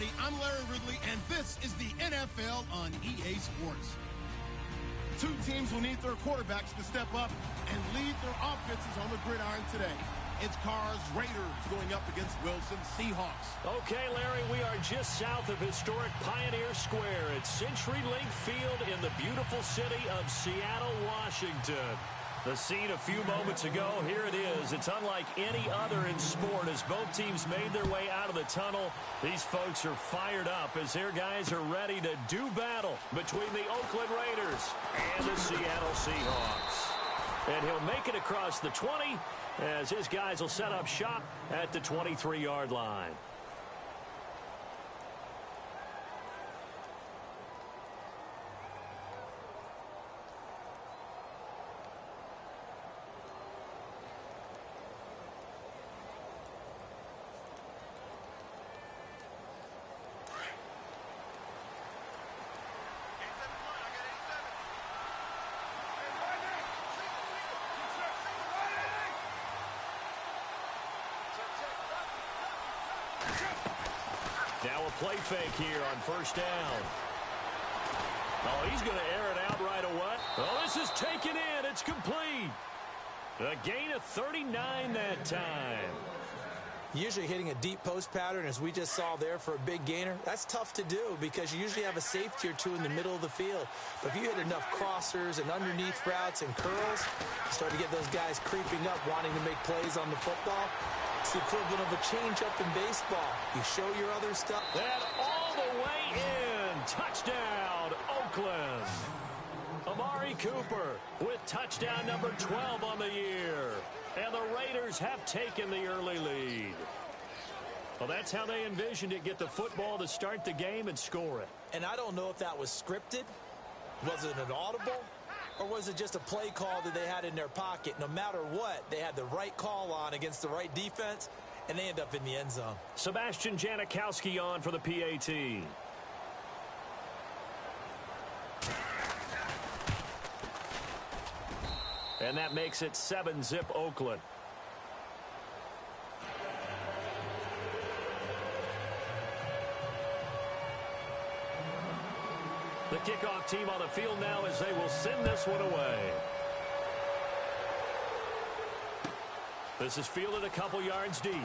everybody. I'm Larry Ridley, and this is the NFL on EA Sports. Two teams will need their quarterbacks to step up and lead their offenses on the gridiron today. It's Carr's Raiders going up against Wilson's Seahawks. Okay, Larry, we are just south of historic Pioneer Square at CenturyLink Field in the beautiful city of Seattle, Washington. The scene a few moments ago, here it is. It's unlike any other in sport as both teams made their way out of the tunnel. These folks are fired up as their guys are ready to do battle between the Oakland Raiders and the Seattle Seahawks. And he'll make it across the 20 as his guys will set up shop at the 23-yard line. Now a play fake here on first down. Oh, he's going to air it out right away. Oh, this is taken in. It's complete. A gain of 39 that time. Usually hitting a deep post pattern, as we just saw there for a big gainer, that's tough to do because you usually have a safety or two in the middle of the field. But if you hit enough crossers and underneath routes and curls, you start to get those guys creeping up, wanting to make plays on the football. It's the equivalent of a change-up in baseball. You show your other stuff. And all the way in. Touchdown, Oakland. Amari Cooper with touchdown number 12 on the year. And the Raiders have taken the early lead. Well, that's how they envisioned it. Get the football to start the game and score it. And I don't know if that was scripted. Was it an audible? Or was it just a play call that they had in their pocket? No matter what, they had the right call on against the right defense, and they end up in the end zone. Sebastian Janikowski on for the PAT. And that makes it 7-zip Oakland. The kickoff team on the field now as they will send this one away. This is fielded a couple yards deep. And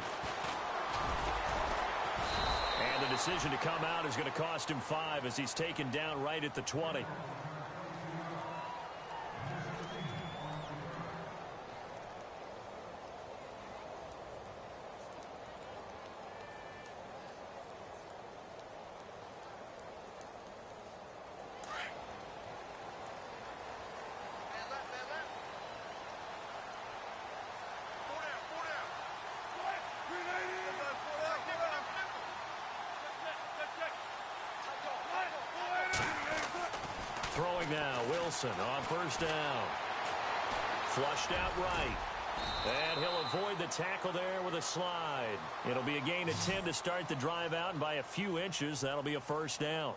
the decision to come out is going to cost him 5 as he's taken down right at the 20. Throwing now, Wilson on first down. Flushed out right. And he'll avoid the tackle there with a slide. It'll be a gain of 10 to start the drive out, and by a few inches, that'll be a first down.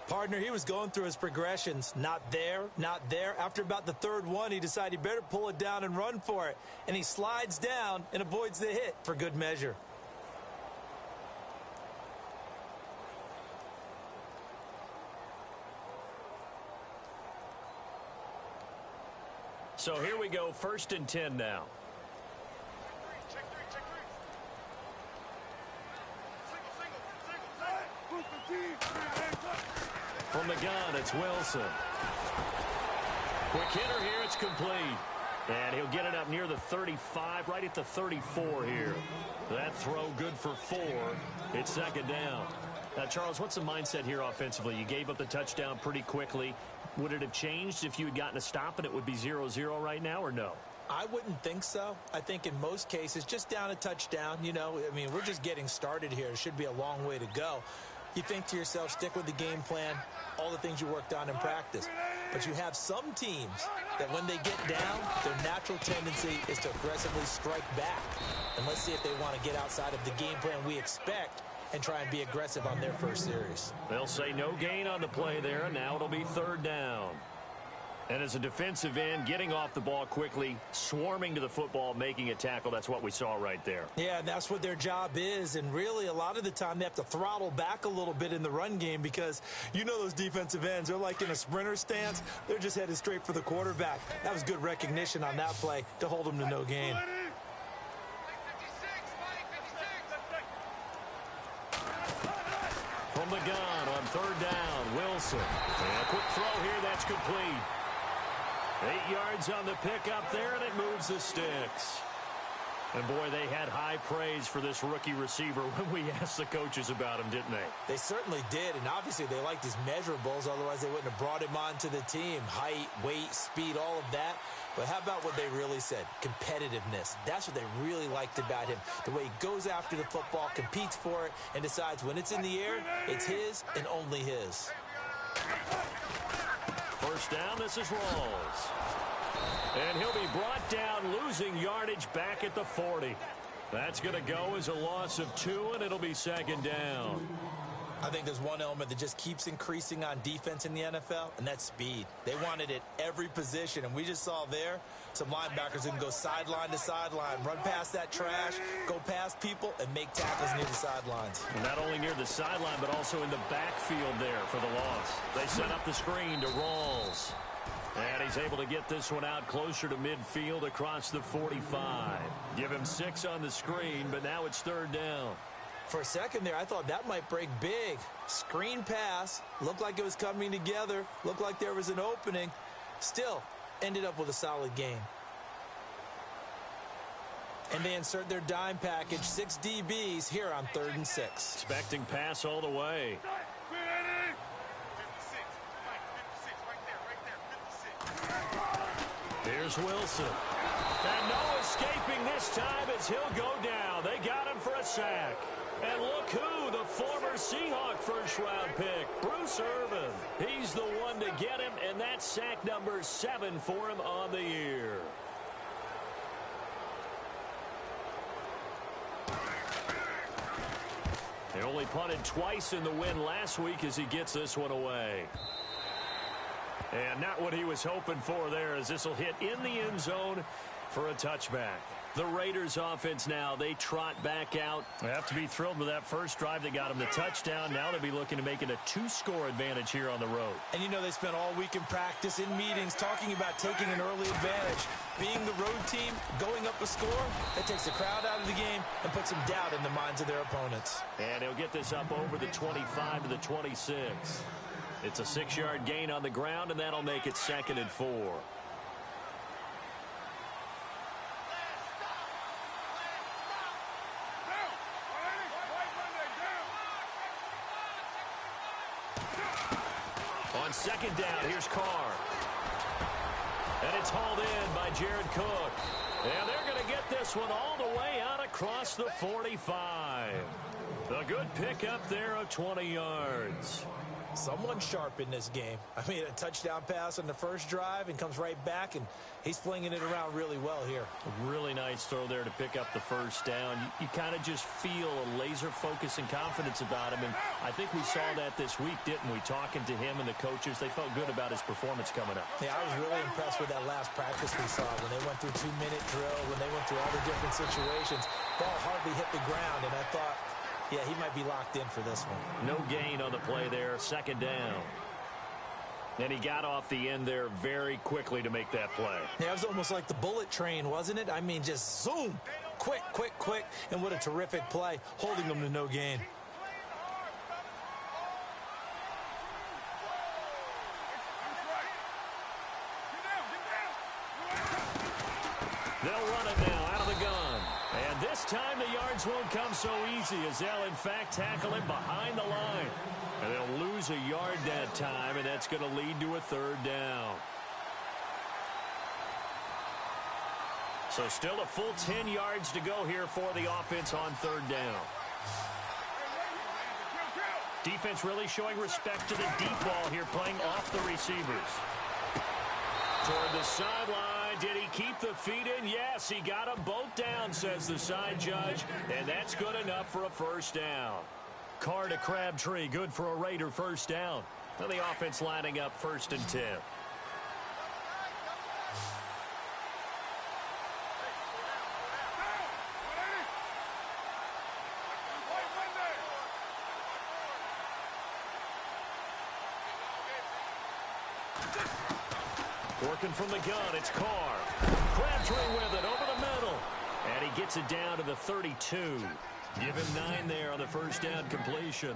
Partner, he was going through his progressions. Not there, not there. After about the third one, he decided he better pull it down and run for it. And he slides down and avoids the hit for good measure. So here we go, 1st and 10 now. Check three. From the gun, it's Wilson. Quick hitter here, it's complete. And he'll get it up near the 35, right at the 34 here. That throw good for 4. It's 2nd down. Now, Charles, what's the mindset here offensively? You gave up the touchdown pretty quickly. Would it have changed if you had gotten a stop and it would be 0-0 right now, or no? I wouldn't think so. I think in most cases, just down a touchdown, you know, I mean, we're just getting started here. It should be a long way to go. You think to yourself, stick with the game plan, all the things you worked on in practice. But you have some teams that when they get down, their natural tendency is to aggressively strike back. And let's see if they want to get outside of the game plan we expect and try and be aggressive on their first series. They'll say no gain on the play there, and now it'll be 3rd down. And as a defensive end, getting off the ball quickly, swarming to the football, making a tackle, that's what we saw right there. Yeah, that's what their job is. And really, a lot of the time, they have to throttle back a little bit in the run game because you know those defensive ends, they're like in a sprinter stance. They're just headed straight for the quarterback. That was good recognition on that play to hold them to no gain. From the gun on third down, Wilson. And a quick throw here, that's complete. 8 yards on the pickup there, and it moves the sticks. And, boy, they had high praise for this rookie receiver when we asked the coaches about him, didn't they? They certainly did, and obviously they liked his measurables. Otherwise, they wouldn't have brought him onto the team. Height, weight, speed, all of that. But how about what they really said? Competitiveness. That's what they really liked about him. The way he goes after the football, competes for it, and decides when it's in the air, it's his and only his. First down, this is Rawls. And he'll be brought down, losing yardage back at the 40. That's going to go as a loss of 2, and it'll be second down. I think there's one element that just keeps increasing on defense in the NFL, and that's speed. They want it at every position, and we just saw there some linebackers who can go sideline to sideline, run past that trash, go past people, and make tackles near the sidelines. Not only near the sideline, but also in the backfield there for the loss. They set up the screen to Rawls. And he's able to get this one out closer to midfield across the 45. Give him 6 on the screen, but now it's third down. For a second there, I thought that might break big. Screen pass, looked like it was coming together, looked like there was an opening. Still, ended up with a solid gain. And they insert their dime package, 6 DBs here on 3rd and 6. Expecting pass all the way. 56, right there, 56. Here's Wilson. And no escaping this time as he'll go down. They got him for a sack. And look who, the former Seahawk first-round pick, Bruce Irvin. He's the one to get him, and that's sack number 7 for him on the year. They only punted twice in the win last week as he gets this one away. And not what he was hoping for there, as this will hit in the end zone for a touchback. The Raiders offense now, they trot back out. They have to be thrilled with that first drive that got them the touchdown. Now they'll be looking to make it a 2-score advantage here on the road. And you know they spent all week in practice, in meetings, talking about taking an early advantage. Being the road team, going up a score, that takes the crowd out of the game and puts some doubt in the minds of their opponents. And he'll get this up over the 25 to the 26. It's a 6-yard gain on the ground, and that'll make it 2nd and 4. On second down, here's Carr. And it's hauled in by Jared Cook. And they're going to get this one all the way out across the 45. A good pickup there of 20 yards. Someone sharp in this game. I mean, a touchdown pass on the first drive and comes right back, and he's flinging it around really well here. A really nice throw there to pick up the first down. You kind of just feel a laser focus and confidence about him, and I think we saw that this week, didn't we? Talking to him and the coaches, they felt good about his performance coming up. Yeah, I was really impressed with that last practice we saw when they went through 2-minute drill, when they went through all the different situations. Ball hardly hit the ground, and I thought, yeah, he might be locked in for this one. No gain on the play there, second down. And he got off the end there very quickly to make that play. Yeah, it was almost like the bullet train, wasn't it? I mean, just zoom, quick, quick, quick. And what a terrific play, holding them to no gain. They'll run it now out of the gun. And this time the yards won't come so easy as they'll, in fact, tackle him behind the line. And they'll lose a yard that time, and that's going to lead to a 3rd down. So still a full 10 yards to go here for the offense on 3rd down. Defense really showing respect to the deep ball here, playing off the receivers. Toward the sideline. Did he keep the feet in? Yes, he got them both down, says the side judge, and that's good enough for a 1st down. Carr to Crabtree, good for a Raider 1st down. Now the offense lining up 1st and 10. Working from the gun, it's Carr. Crabtree with it over the middle. And he gets it down to the 32. Give him 9 there on the first down completion.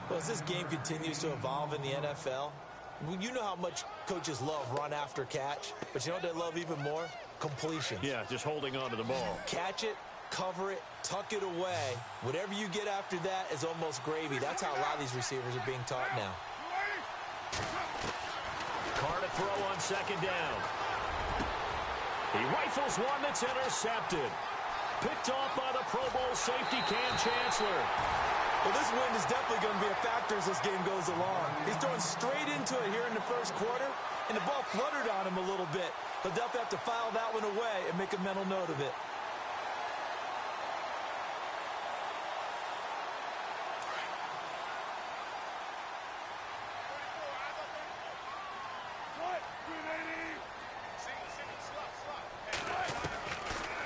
Well, as this game continues to evolve in the NFL, you know how much coaches love run after catch, but you know what they love even more? Completion. Yeah, just holding on to the ball. Catch it, cover it, tuck it away. Whatever you get after that is almost gravy. That's how a lot of these receivers are being taught now. Carr to throw on second down. He rifles one that's intercepted. Picked off by the Pro Bowl safety Cam Chancellor. Well, this wind is definitely going to be a factor as this game goes along. He's throwing straight into it here in the first quarter, and the ball fluttered on him a little bit. He'll definitely have to file that one away and make a mental note of it.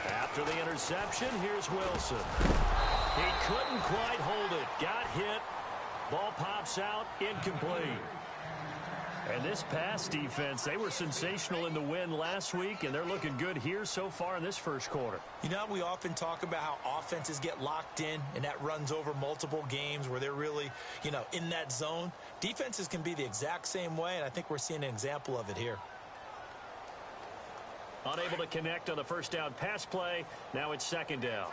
After the interception, here's Wilson. He couldn't quite hold it. Got hit. Ball pops out. Incomplete. And this pass defense, they were sensational in the win last week, and they're looking good here so far in this first quarter. You know, we often talk about how offenses get locked in, and that runs over multiple games where they're really, in that zone. Defenses can be the exact same way, and I think we're seeing an example of it here. Unable to connect on the first down pass play. Now it's second down.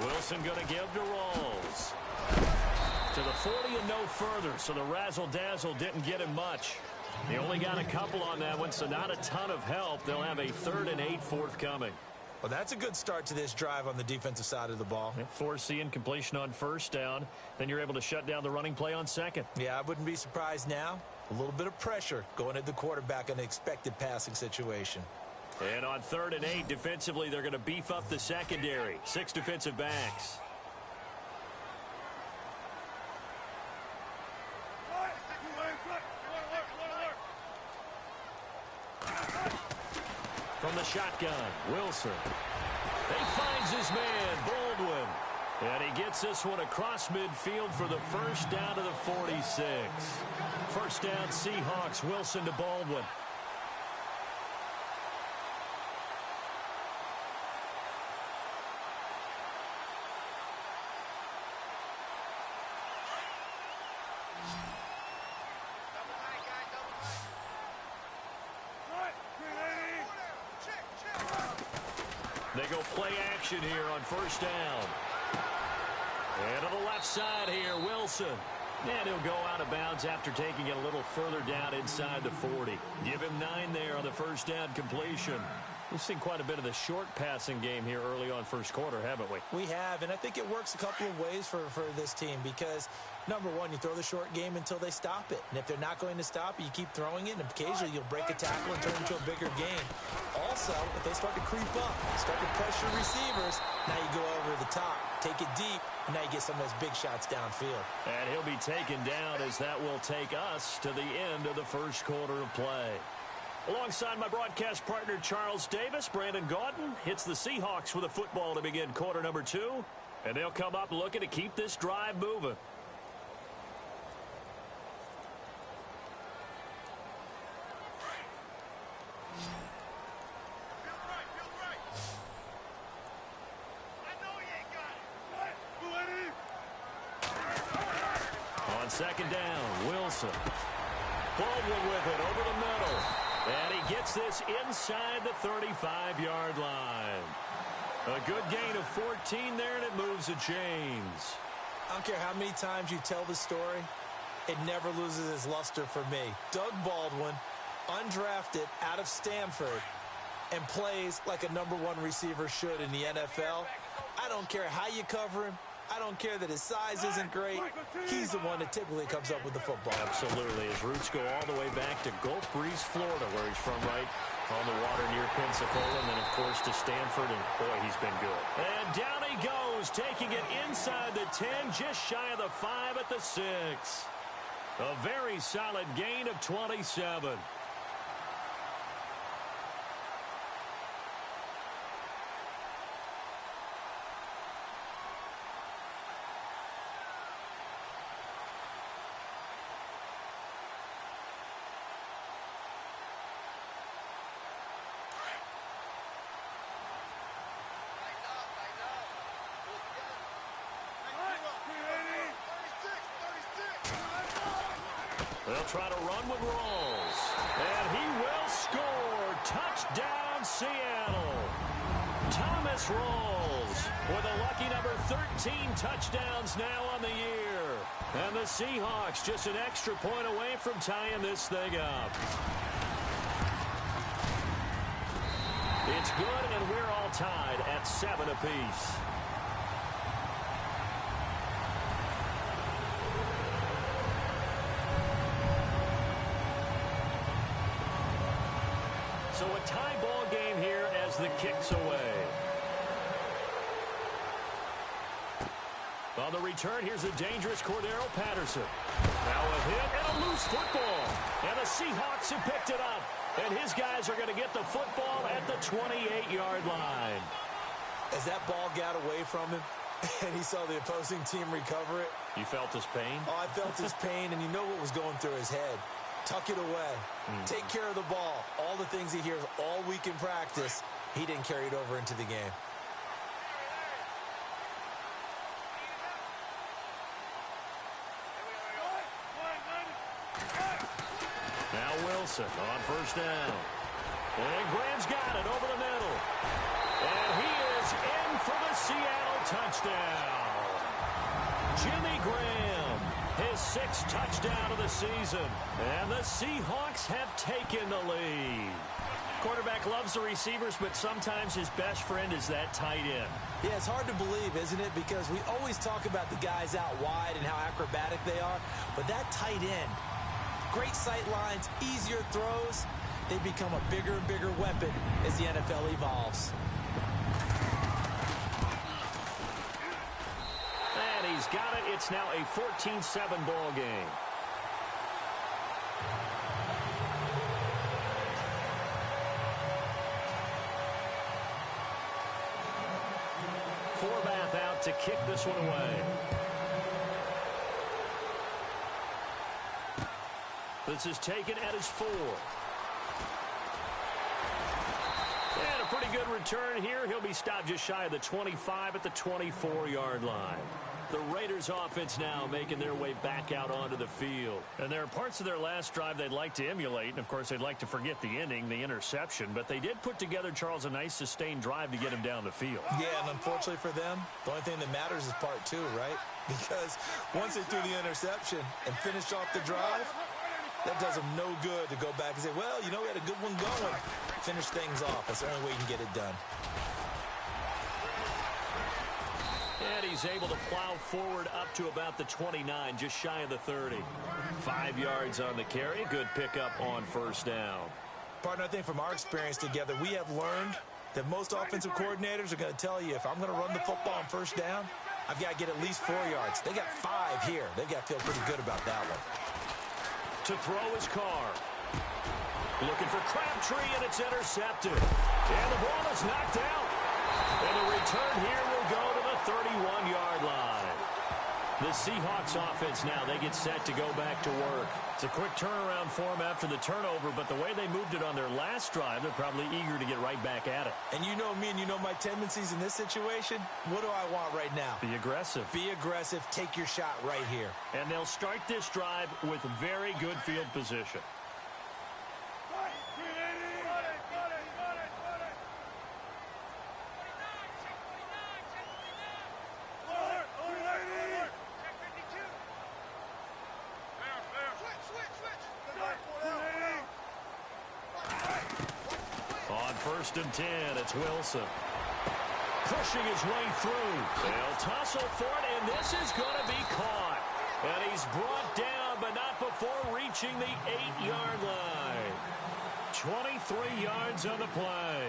Wilson going to give to Rawls. To the 40 and no further, so the razzle-dazzle didn't get him much. They only got a couple on that one, so not a ton of help. They'll have a 3rd and 8 forthcoming. Well, that's a good start to this drive on the defensive side of the ball. Forcing completion on first down. Then you're able to shut down the running play on second. Yeah, I wouldn't be surprised now. A little bit of pressure going at the quarterback in an expected passing situation. And on 3rd and 8, defensively, they're going to beef up the secondary. 6 defensive backs. From the shotgun, Wilson. He finds his man, Baldwin. And he gets this one across midfield for the first down to the 46. First down, Seahawks, Wilson to Baldwin. They go play action here on first down. And to the left side here, Wilson. And he'll go out of bounds after taking it a little further down inside the 40. Give him 9 there on the first down completion. We've seen quite a bit of the short passing game here early on first quarter, haven't we? We have, and I think it works a couple of ways for this team because, number one, you throw the short game until they stop it. And if they're not going to stop it, you keep throwing it, and occasionally you'll break a tackle and turn it into a bigger game. Also, if they start to creep up, start to pressure receivers, now you go over the top, take it deep, and now you get some of those big shots downfield. And he'll be taken down as that will take us to the end of the first quarter of play. Alongside my broadcast partner, Charles Davis, Brandon Gaudin hits the Seahawks with a football to begin quarter number 2. And they'll come up looking to keep this drive moving. On second down, Wilson. Baldwin with it over the middle. And he gets this inside the 35-yard line. A good gain of 14 there, and it moves the chains. I don't care how many times you tell the story, it never loses its luster for me. Doug Baldwin, undrafted out of Stanford, and plays like a #1 receiver should in the NFL. I don't care how you cover him. I don't care that his size isn't great. He's the one that typically comes up with the football. Absolutely. His roots go all the way back to Gulf Breeze, Florida, where he's from, right on the water near Pensacola. And then, of course, to Stanford. And, boy, he's been good. And down he goes, taking it inside the 10, just shy of the 5 at the 6. A very solid gain of 27. They'll try to run with Rawls. And he will score. Touchdown, Seattle. Thomas Rawls with a lucky number 13 touchdowns now on the year. And the Seahawks just an extra point away from tying this thing up. It's good, and we're all tied at 7 apiece. So a tie ball game here as the kick's away. On the return, here's a dangerous Cordero Patterson. Now a hit and a loose football. And the Seahawks have picked it up. And his guys are going to get the football at the 28-yard line. As that ball got away from him and he saw the opposing team recover it. You felt his pain? Oh, I felt his pain, and you know what was going through his head. Tuck it away. Take care of the ball. All the things he hears all week in practice, he didn't carry it over into the game. Now Wilson on first down. And Graham's got it over the middle. And he is in for the Seattle touchdown. Jimmy Graham, his 6th touchdown of the season. And the Seahawks have taken the lead. Quarterback loves the receivers, but sometimes his best friend is that tight end. Yeah, it's hard to believe, isn't it? Because we always talk about the guys out wide and how acrobatic they are. But that tight end, great sight lines, easier throws, they become a bigger and bigger weapon as the NFL evolves. And he's got it. It's now a 14-7 ball game. Forbath out to kick this one away. This is taken at his 4. And a pretty good return here. He'll be stopped just shy of the 25 at the 24-yard line. The Raiders offense now making their way back out onto the field. And there are parts of their last drive they'd like to emulate. And, of course, they'd like to forget the ending, the interception. But they did put together, Charles, a nice sustained drive to get him down the field. Yeah, and unfortunately for them, the only thing that matters is part 2, right? Because once they threw the interception and finished off the drive, that does them no good to go back and say, well, you know, we had a good one going. Finish things off. That's the only way you can get it done. And he's able to plow forward up to about the 29, just shy of the 30. 5 yards on the carry. Good pickup on first down. Partner, I think from our experience together, we have learned that most offensive coordinators are going to tell you, if I'm going to run the football on first down, I've got to get at least 4 yards. They got 5 here. They've got to feel pretty good about that one. To throw his Carr. Looking for Crabtree, and it's intercepted. And the ball is knocked out. And the return here will go to the 31-yard line. The Seahawks offense now, they get set to go back to work. It's a quick turnaround for them after the turnover, but the way they moved it on their last drive, they're probably eager to get right back at it. And you know me and you know my tendencies in this situation. What do I want right now? Be aggressive. Be aggressive. Take your shot right here. And they'll start this drive with very good field position. First and 10, it's Wilson. Pushing his way through. They'll tussle for it, and this is going to be caught. And he's brought down, but not before reaching the 8-yard line. 23 yards on the play.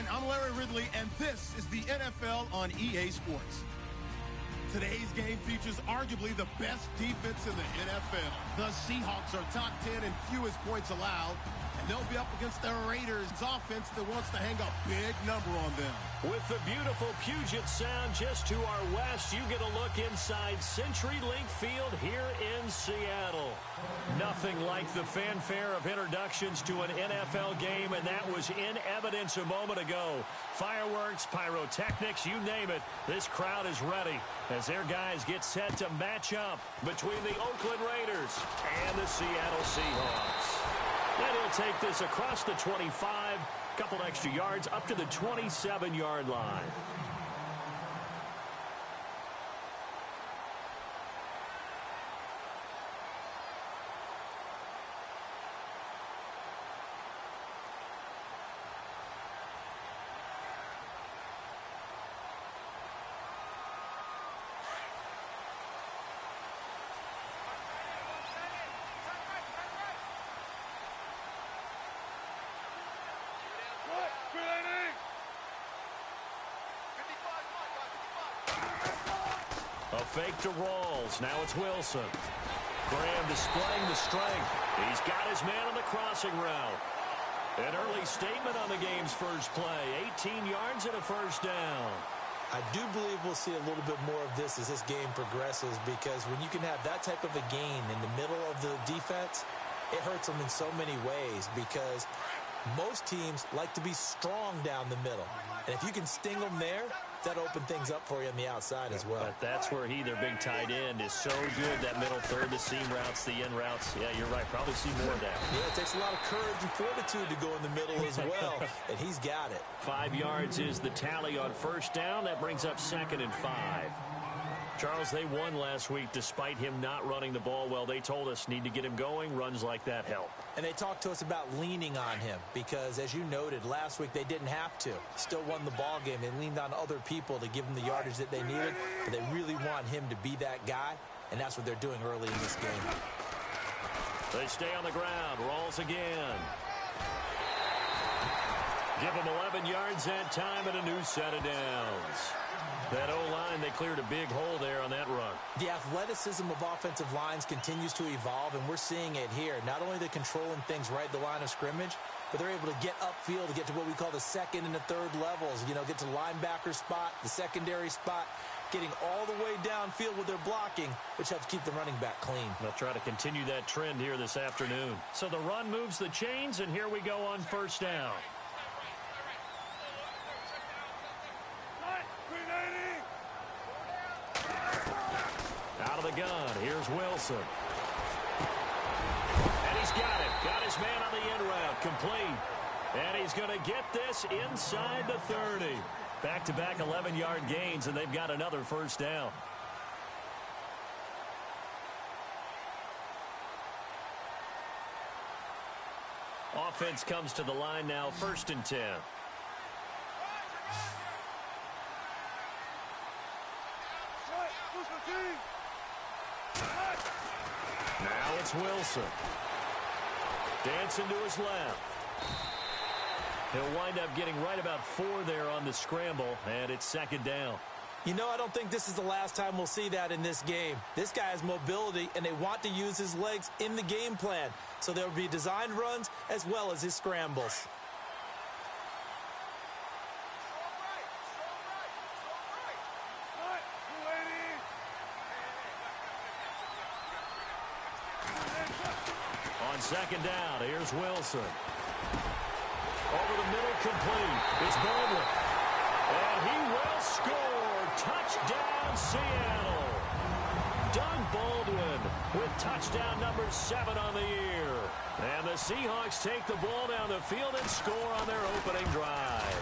everyone. I'm Larry Ridley, and this is the NFL on EA Sports. Today's game features arguably the best defense in the NFL. The Seahawks are top 10 in fewest points allowed, and they'll be up against the Raiders' offense that wants to hang a big number on them. With the beautiful Puget Sound just to our west, you get a look inside CenturyLink Field here in Seattle. Nothing like the fanfare of introductions to an NFL game, and that was in evidence a moment ago. Fireworks, pyrotechnics, you name it. This crowd is ready as their guys get set to match up between the Oakland Raiders and the Seattle Seahawks. And he'll take this across the 25, couple extra yards up to the 27-yard line. A fake to Rawls. Now it's Wilson. Graham displaying the strength. He's got his man on the crossing route. An early statement on the game's first play. 18 yards and a first down. I do believe we'll see a little bit more of this as this game progresses, because when you can have that type of a gain in the middle of the defense, it hurts them in so many ways, because most teams like to be strong down the middle. And if you can sting them there, that open things up for you on the outside as well. But that's where their big tight end, is so good. That middle third, the seam routes, the in routes. Yeah, you're right. Probably see more of that. Yeah, it takes a lot of courage and fortitude to go in the middle as well, and he's got it. 5 yards is the tally on first down. That brings up 2nd and 5. Charles, they won last week despite him not running the ball well. They told us need to get him going. Runs like that help. And they talked to us about leaning on him because, as you noted, last week they didn't have to. Still won the ball game. They leaned on other people to give them the yardage that they needed, but they really want him to be that guy, and that's what they're doing early in this game. They stay on the ground. Rawls again. Give him 11 yards that time and a new set of downs. That O-line, they cleared a big hole there on that run. The athleticism of offensive lines continues to evolve, and we're seeing it here. Not only are they controlling things right at the line of scrimmage, but they're able to get upfield to get to what we call the second and the third levels. You know, get to the linebacker spot, the secondary spot, getting all the way downfield with their blocking, which helps keep the running back clean. They'll try to continue that trend here this afternoon. So the run moves the chains, and here we go on first down. Out of the gun, here's Wilson. And he's got it. Got his man on the in route, complete. And he's going to get this inside the 30. Back-to-back 11-yard gains, and they've got another first down. Offense comes to the line now, 1st and 10. Now it's Wilson. Dancing to his left. He'll wind up getting right about 4 there on the scramble, and it's 2nd down. You know, I don't think this is the last time we'll see that in this game. This guy has mobility, and they want to use his legs in the game plan. So there will be designed runs as well as his scrambles. On 2nd down, here's Wilson. Over the middle, complete. It's Baldwin. And he will score. Touchdown, Seattle. Doug Baldwin with touchdown number 7 on the year. And the Seahawks take the ball down the field and score on their opening drive.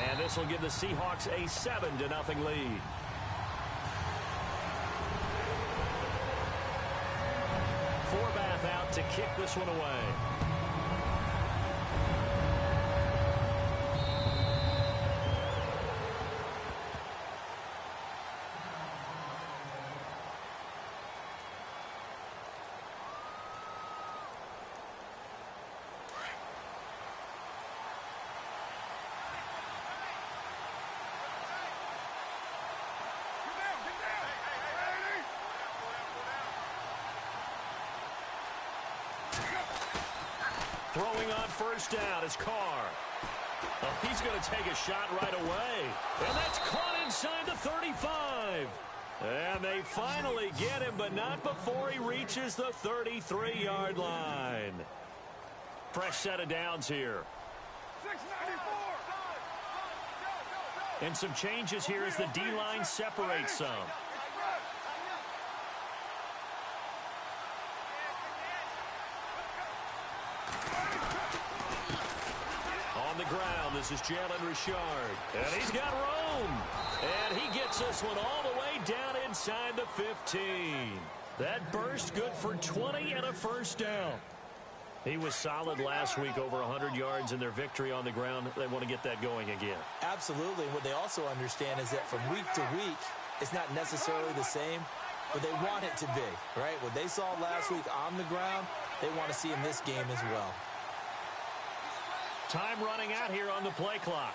And this will give the Seahawks a 7-0 lead. Forbath out to kick this one away. Throwing on first down is Carr. Oh, he's going to take a shot right away. And that's caught inside the 35. And they finally get him, but not before he reaches the 33-yard line. Fresh set of downs here. 694. And some changes here as the D-line separates some. On the ground, this is Jalen Richard. And he's got room. And he gets this one all the way down inside the 15. That burst good for 20 and a first down. He was solid last week, over 100 yards in their victory on the ground. They want to get that going again. Absolutely. What they also understand is that from week to week, it's not necessarily the same, but they want it to be, right? What they saw last week on the ground, they want to see in this game as well. Time running out here on the play clock.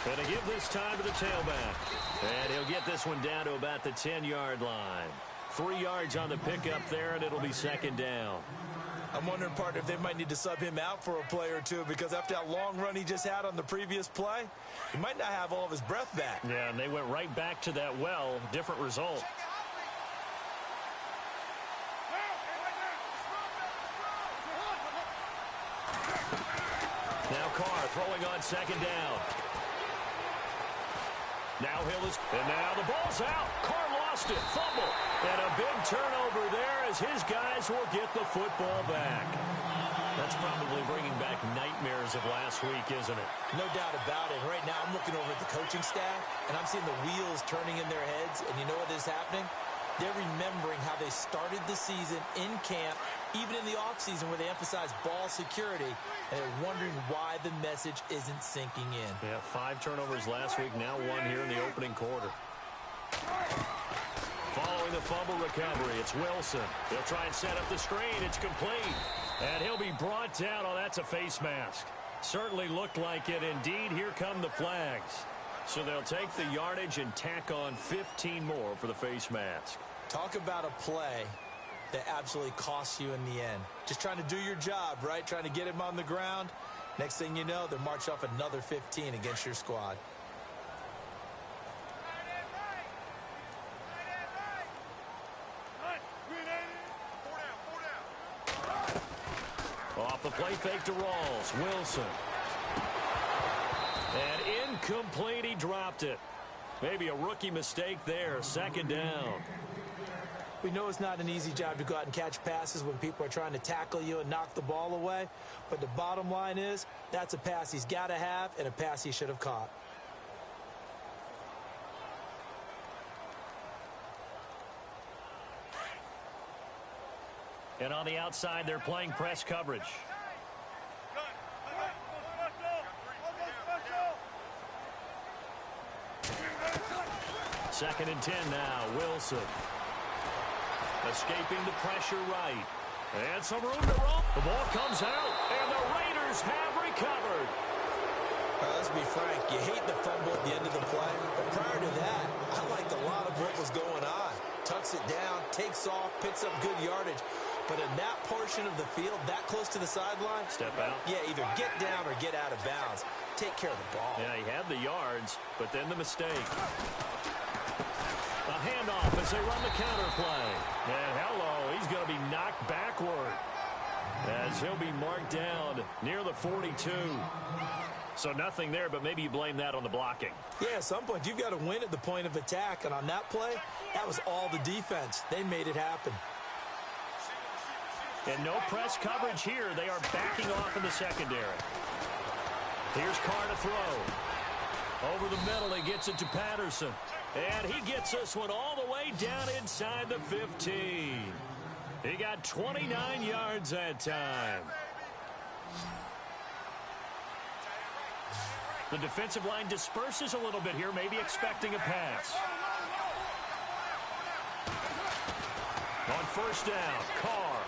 Going to give this time to the tailback. And he'll get this one down to about the 10-yard line. 3 yards on the pickup there, and it'll be second down. I'm wondering, partner, if they might need to sub him out for a play or two, because after that long run he just had on the previous play, he might not have all of his breath back. Yeah, and they went right back to that well. Different result. Now Carr throwing on second down. Now Hill is, and now the ball's out. Carr lost it, fumble, and a big turnover there as his guys will get the football back. That's probably bringing back nightmares of last week, isn't it? No doubt about it. Right now I'm looking over at the coaching staff, and I'm seeing the wheels turning in their heads, and you know what is happening? They're remembering how they started the season in camp, even in the offseason where they emphasized ball security, and they're wondering why the message isn't sinking in. Yeah, 5 turnovers last week, now 1 here in the opening quarter. Following the fumble recovery, it's Wilson. He'll try and set up the screen. It's complete. And he'll be brought down. Oh, that's a face mask. Certainly looked like it. Indeed, here come the flags. So they'll take the yardage and tack on 15 more for the face mask. Talk about a play that absolutely costs you in the end. Just trying to do your job, right? Trying to get him on the ground. Next thing you know, they're marching off another 15 against your squad. Off the play fake to Rawls. Wilson. And incomplete, he dropped it. Maybe a rookie mistake there. Second down. We know it's not an easy job to go out and catch passes when people are trying to tackle you and knock the ball away. But the bottom line is, that's a pass he's got to have and a pass he should have caught. And on the outside, they're playing press coverage. Second and 10 now. Wilson. Escaping the pressure right. And some room to roll. The ball comes out, and the Raiders have recovered. Let's be frank. You hate the fumble at the end of the play. But prior to that, I liked a lot of what was going on. Tucks it down, takes off, picks up good yardage. But in that portion of the field, that close to the sideline, step out. Yeah, either get down or get out of bounds. Take care of the ball. Yeah, he had the yards, but then the mistake. A handoff as they run the counter play. And hello, he's going to be knocked backward as he'll be marked down near the 42. So nothing there, but maybe you blame that on the blocking. Yeah, at some point you've got to win at the point of attack. And on that play, that was all the defense. They made it happen. And no press coverage here. They are backing off in the secondary. Here's Carr to throw. Over the middle, he gets it to Patterson. And he gets this one all the way down inside the 15. He got 29 yards that time. The defensive line disperses a little bit here, maybe expecting a pass. On first down, Carr.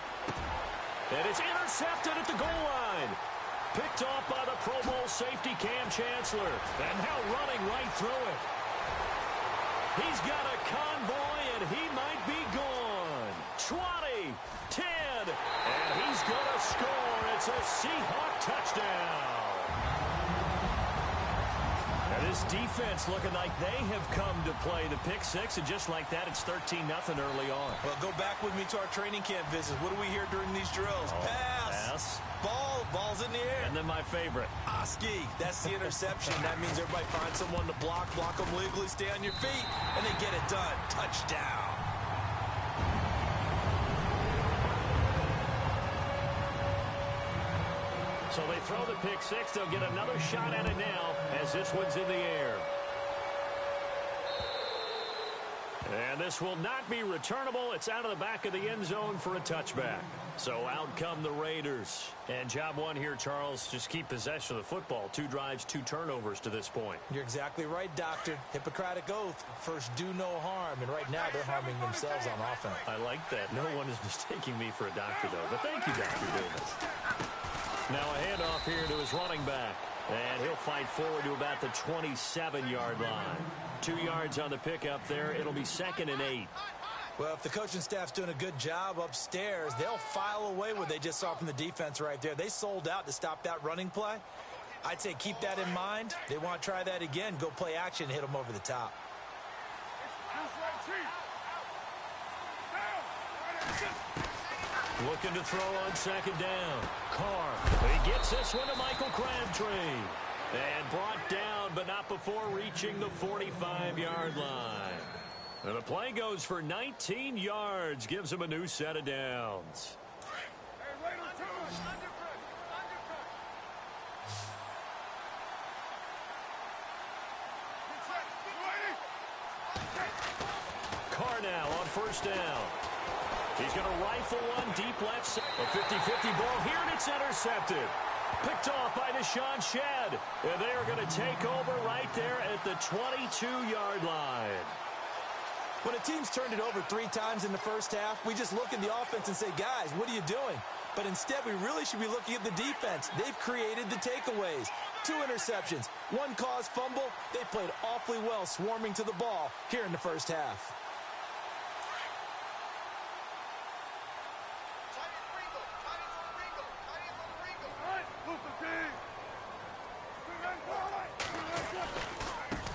And it's intercepted at the goal line. Picked off by the Pro Bowl safety Cam Chancellor. And now running right through it. He's got a convoy, and he might be gone. 20, 10, and he's going to score. It's a Seahawk touchdown. And this defense looking like they have come to play the pick six, and just like that, it's 13-0 early on. Well, go back with me to our training camp visit. What do we hear during these drills? Pass. Ball's in the air. And then my favorite. Oski. That's the interception. That means everybody finds someone to block them legally, stay on your feet, and they get it done. Touchdown. So they throw the pick six. They'll get another shot at it now as this one's in the air. And this will not be returnable. It's out of the back of the end zone for a touchback. So out come the Raiders. And job one here, Charles, just keep possession of the football. 2 drives, 2 turnovers to this point. You're exactly right, Doctor. Hippocratic oath. First, do no harm. And right now, they're harming themselves on offense. I like that. No one is mistaking me for a doctor, though. But thank you, Dr. Davis. Now a handoff here to his running back. And he'll fight forward to about the 27-yard line. 2 yards on the pickup there. It'll be 2nd and 8. Well, if the coaching staff's doing a good job upstairs, they'll file away what they just saw from the defense right there. They sold out to stop that running play. I'd say keep that in mind. They want to try that again. Go play action and hit them over the top. Looking to throw on 2nd down. Carr. He gets this one to Michael Crabtree. And brought down, but not before reaching the 45-yard line. And the play goes for 19 yards. Gives him a new set of downs. Carr now on 1st down. He's going to rifle one deep left side. A 50-50 ball here, and it's intercepted. Picked off by Deshaun Shedd. And they are going to take over right there at the 22-yard line. When a team's turned it over 3 times in the first half, we just look at the offense and say, guys, what are you doing? But instead, we really should be looking at the defense. They've created the takeaways. 2 interceptions, 1 caused fumble. They played awfully well swarming to the ball here in the first half.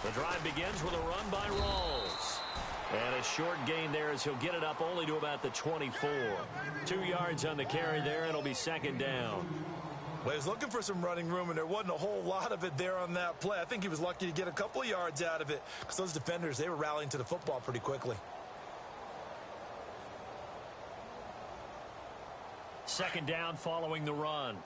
The drive begins with a run by Rawls. And a short gain there as he'll get it up only to about the 24. 2 yards on the carry there. It'll be 2nd down. Well, he was looking for some running room, and there wasn't a whole lot of it there on that play. I think he was lucky to get a couple of yards out of it because those defenders, they were rallying to the football pretty quickly. 2nd down following the run.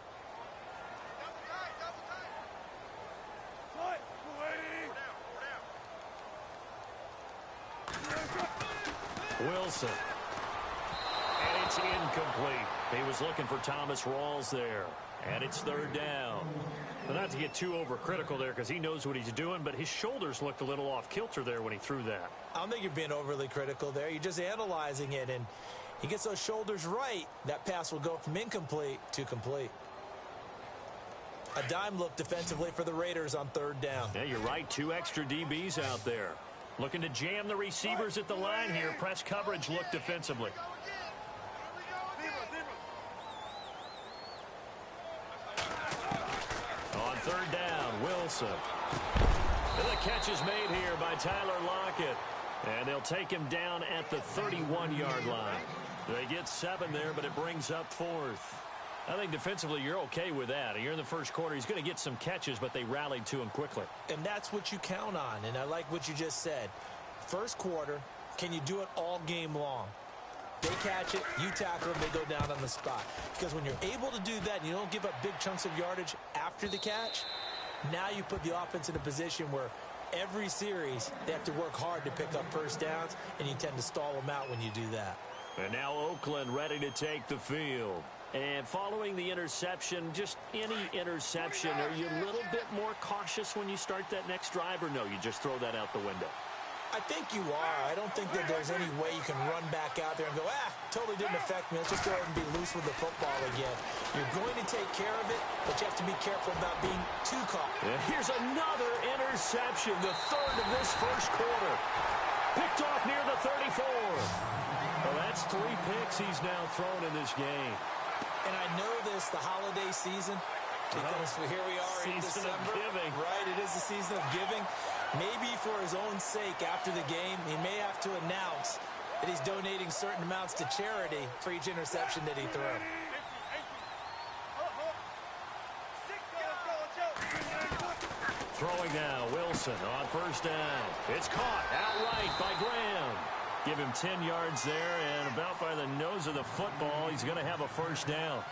Wilson. And it's incomplete. He was looking for Thomas Rawls there. And it's 3rd down. Well, not to get too overcritical there because he knows what he's doing, but his shoulders looked a little off kilter there when he threw that. I don't think you're being overly critical there. You're just analyzing it, and he gets those shoulders right. That pass will go from incomplete to complete. A dime look defensively for the Raiders on 3rd down. Yeah, you're right. 2 extra DBs out there. Looking to jam the receivers at the line here. Press coverage look defensively. On 3rd down, Wilson. And the catch is made here by Tyler Lockett. And they'll take him down at the 31-yard line. They get 7 there, but it brings up 4th. I think defensively you're okay with that. You're in the first quarter. He's going to get some catches, but they rallied to him quickly. And that's what you count on, and I like what you just said. First quarter, can you do it all game long? They catch it, you tackle them, they go down on the spot. Because when you're able to do that and you don't give up big chunks of yardage after the catch, now you put the offense in a position where every series they have to work hard to pick up first downs, and you tend to stall them out when you do that. And now Oakland ready to take the field. And following the interception, just any interception, are you a little bit more cautious when you start that next drive, or no, you just throw that out the window? I think you are. I don't think that there's any way you can run back out there and go, totally didn't affect me. Let's just go ahead and be loose with the football again. You're going to take care of it, but you have to be careful about being too caught. And here's another interception, the 3rd of this first quarter. Picked off near the 34. Well, that's 3 picks he's now thrown in this game. And I know this, the holiday season, because here we are in December. Season of giving. Right, it is the season of giving. Maybe for his own sake, after the game, he may have to announce that he's donating certain amounts to charity for each interception that he threw. Throwing now, Wilson on first down. It's caught outright by Graham. Give him 10 yards there, and about by the nose of the football, he's going to have a first down.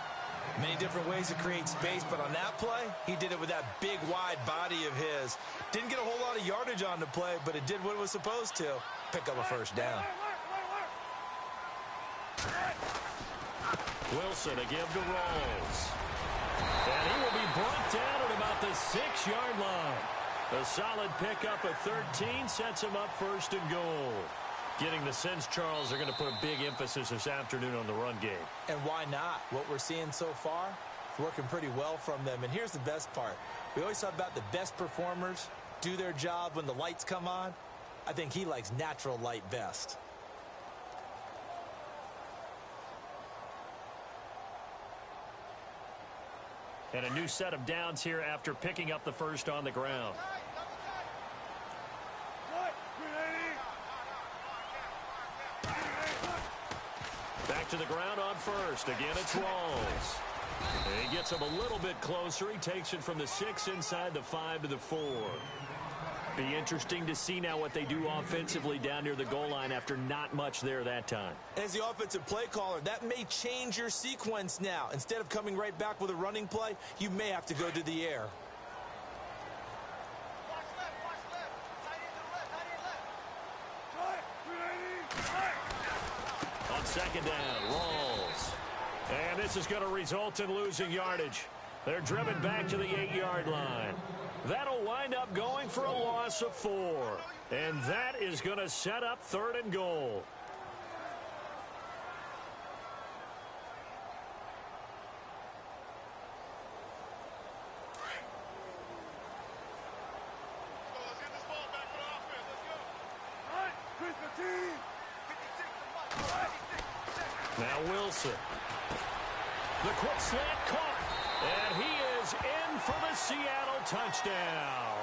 Many different ways to create space, but on that play, he did it with that big, wide body of his. Didn't get a whole lot of yardage on the play, but it did what it was supposed to. Pick up a first down. Wilson to give to Rawls. And he will be brought down at about the 6-yard line. A solid pickup of 13 sets him up first and goal. Getting the sense, Charles, they're going to put a big emphasis this afternoon on the run game. And why not? What we're seeing so far is working pretty well from them. And here's the best part. We always talk about the best performers do their job when the lights come on. I think he likes natural light best. And a new set of downs here after picking up the first on the ground. Back to the ground on first. Again, it's Rawls. He gets him a little bit closer. He takes it from the 6 inside the 5 to the 4. Be interesting to see now what they do offensively down near the goal line after not much there that time. As the offensive play caller, that may change your sequence now. Instead of coming right back with a running play, you may have to go to the air. On second down, Rawls. And this is going to result in losing yardage. They're driven back to the 8-yard line. That'll wind up going for a loss of 4. And that is going to set up third and goal. Now Wilson. The quick slant caught. And he is in for the Seattle touchdown.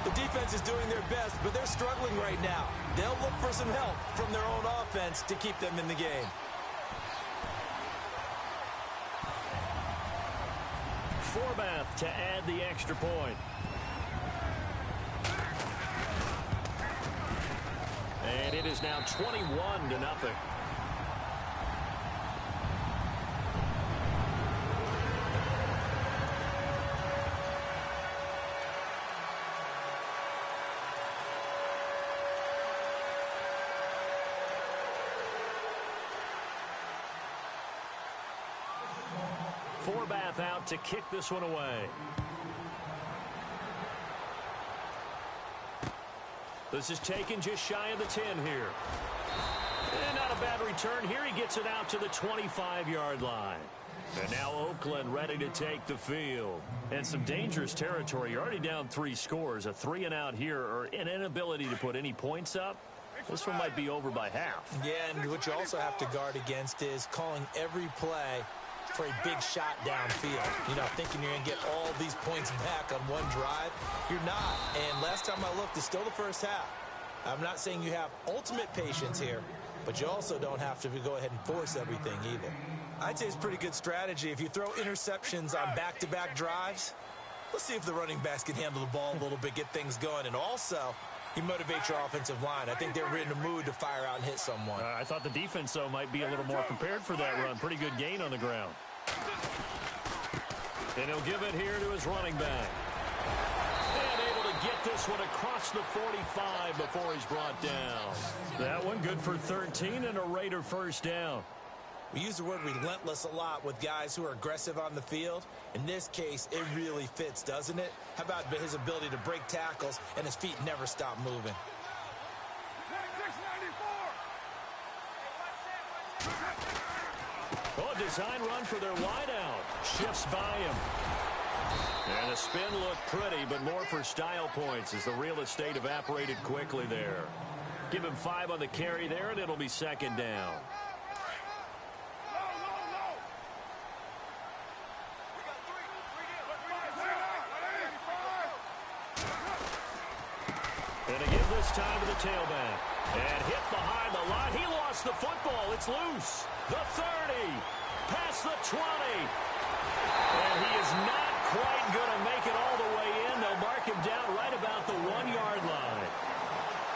The defense is doing their best, but they're struggling right now. They'll look for some help from their own offense to keep them in the game. Forbath to add the extra point. And it is now 21-0. Forbath out to kick this one away. This is taken just shy of the 10 here. And not a bad return here. He gets it out to the 25-yard line. And now Oakland ready to take the field. And some dangerous territory. You're already down 3 scores. A 3-and-out here, or an inability to put any points up. This one might be over by half. Yeah, and what you also have to guard against is calling every play for a big shot downfield. You know, thinking you're going to get all these points back on one drive. You're not. And last time I looked, it's still the first half. I'm not saying you have ultimate patience here, but you also don't have to go ahead and force everything either. I'd say it's pretty good strategy. If you throw interceptions on back-to-back drives, let's see if the running backs can handle the ball a little bit, get things going. And also, you motivate your offensive line. I think they're in the mood to fire out and hit someone. I thought the defense, though, might be a little more prepared for that run. Pretty good gain on the ground. And he'll give it here to his running back. And able to get this one across the 45 before he's brought down. That one good for 13 and a Raider first down. We use the word relentless a lot with guys who are aggressive on the field. In this case, it really fits, doesn't it? How about his ability to break tackles and his feet never stop moving? Oh, design run for their wideout. Shifts by him. And the spin looked pretty, but more for style points as the real estate evaporated quickly there. Give him 5 on the carry there, and it'll be second down. And to give this time to the tailback. And hit behind the line. He lost the football. It's loose. The 30. Past the 20. And he is not quite going to make it all the way in. They'll mark him down right about the 1-yard line.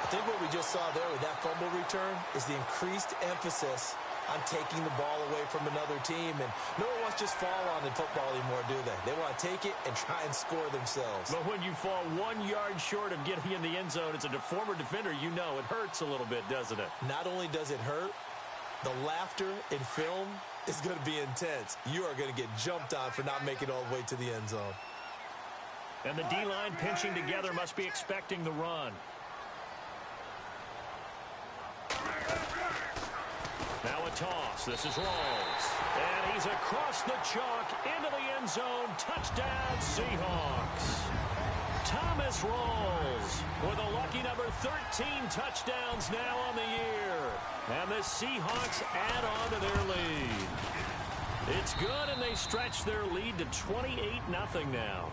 I think what we just saw there with that fumble return is the increased emphasis on taking the ball away from another team. And no one wants to just fall on in football anymore, do they? They want to take it and try and score themselves. But when you fall 1 yard short of getting in the end zone as a former defender, you know it hurts a little bit, doesn't it? Not only does it hurt, the laughter in film is going to be intense. You are going to get jumped on for not making it all the way to the end zone. And the D-line pinching together must be expecting the run. Now a toss. This is Rawls. And he's across the chalk into the end zone. Touchdown, Seahawks. Thomas Rawls with a lucky number 13 touchdowns now on the year. And the Seahawks add on to their lead. It's good, and they stretch their lead to 28-0 now.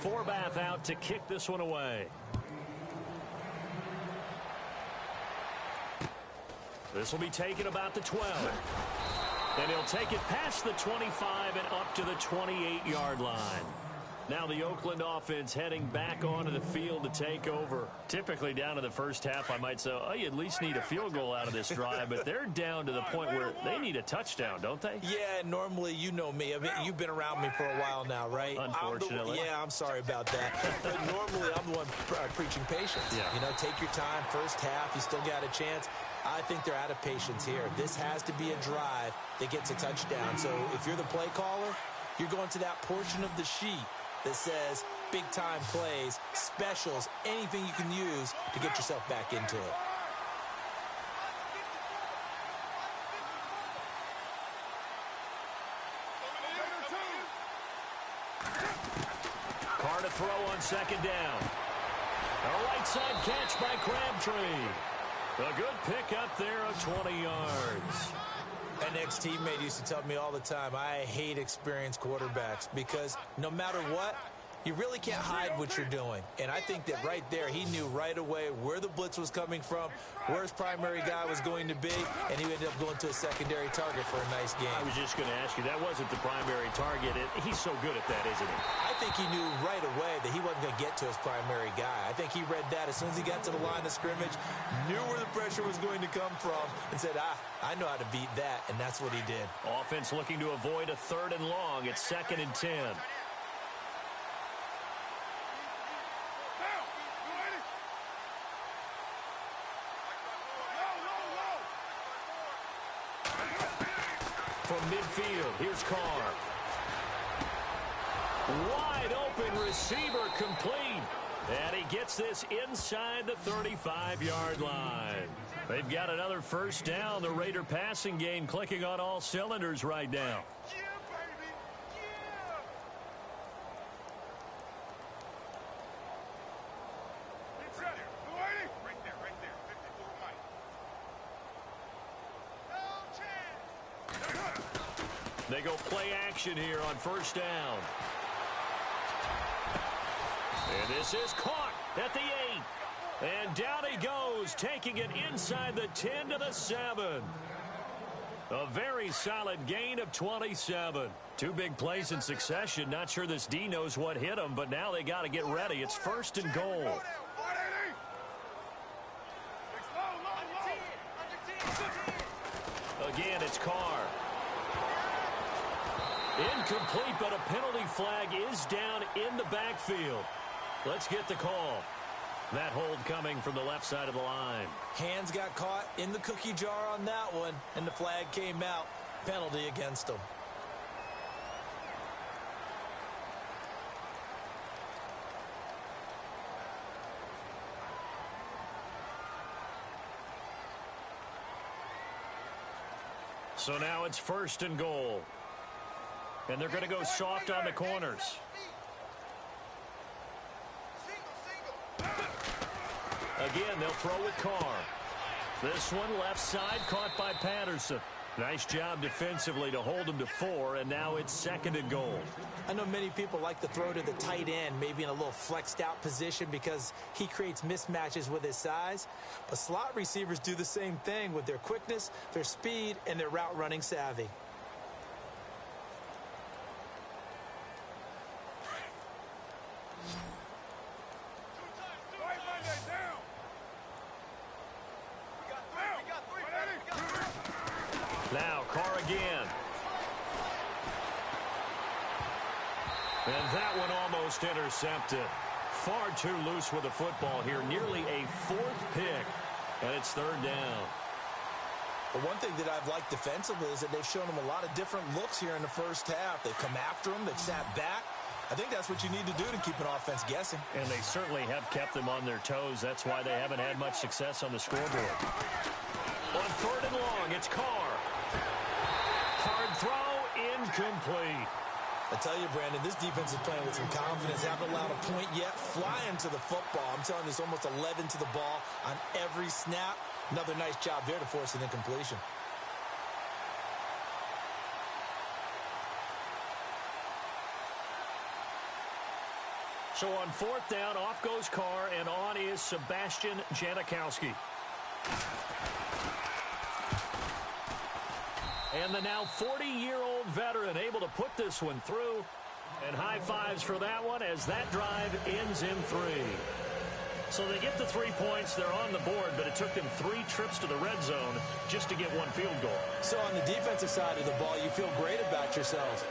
Forbath out to kick this one away. This will be taken about the 12. And he'll take it past the 25 and up to the 28-yard line. Now the Oakland offense heading back onto the field to take over. Typically down to the first half, I might say, oh, you at least need a field goal out of this drive. But they're down to the point where they need a touchdown, don't they? Yeah, normally, you know me. I mean, you've been around me for a while now, right? Unfortunately. I'm sorry about that. But normally, I'm the one preaching patience. Yeah. You know, take your time. First half, you still got a chance. I think they're out of patience here. This has to be a drive that gets a touchdown. So if you're the play caller, you're going to that portion of the sheet that says big-time plays, specials, anything you can use to get yourself back into it. Carr to throw on second down. A right side catch by Crabtree. A good pick up there of 20 yards. An ex-teammate used to tell me all the time, I hate experienced quarterbacks because no matter what, you really can't hide what you're doing. And I think that right there, he knew right away where the blitz was coming from, where his primary guy was going to be, and he ended up going to a secondary target for a nice game. I was just going to ask you, that wasn't the primary target. He's so good at that, isn't he? I think he knew right away that he wasn't going to get to his primary guy. I think he read that as soon as he got to the line of scrimmage, knew where the pressure was going to come from, and said, I know how to beat that, and that's what he did. Offense looking to avoid a 3rd and long. It's 2nd and 10. From midfield, here's Carr. Wide open receiver complete. And he gets this inside the 35-yard line. They've got another first down. The Raider passing game clicking on all cylinders right now. They go play action here on first down. And this is caught at the 8. And down he goes, taking it inside the 10 to the 7. A very solid gain of 27. 2 big plays in succession. Not sure this D knows what hit him, but now they got to get ready. It's 1st and goal. Again, it's Carr. Incomplete, but a penalty flag is down in the backfield. Let's get the call. That hold coming from the left side of the line. Hands got caught in the cookie jar on that one, and the flag came out. Penalty against him. So now it's 1st and goal. And they're going to go soft on the corners. Again, they'll throw with Carr. This one left side caught by Patterson. Nice job defensively to hold him to 4, and now it's 2nd and goal. I know many people like to throw to the tight end, maybe in a little flexed out position because he creates mismatches with his size. But slot receivers do the same thing with their quickness, their speed, and their route running savvy. Now Carr again. And that one almost intercepted. Far too loose with the football here. Nearly a 4th pick. And it's 3rd down. But one thing that I've liked defensively is that they've shown him a lot of different looks here in the first half. They've come after him. They've sat back. I think that's what you need to do to keep an offense guessing. And they certainly have kept them on their toes. That's why they haven't had much success on the scoreboard. On 3rd and long, it's Carr. Hard throw, incomplete. I tell you, Brandon, this defense is playing with some confidence. Haven't allowed a point yet. Flying to the football. I'm telling you, it's almost 11 to the ball on every snap. Another nice job there to force an incompletion. So on 4th down, off goes Carr, and on is Sebastian Janikowski. And the now 40-year-old veteran able to put this one through. And high fives for that one as that drive ends in 3. So they get the 3 points. They're on the board, but it took them 3 trips to the red zone just to get 1 field goal. So on the defensive side of the ball, you feel great about yourselves.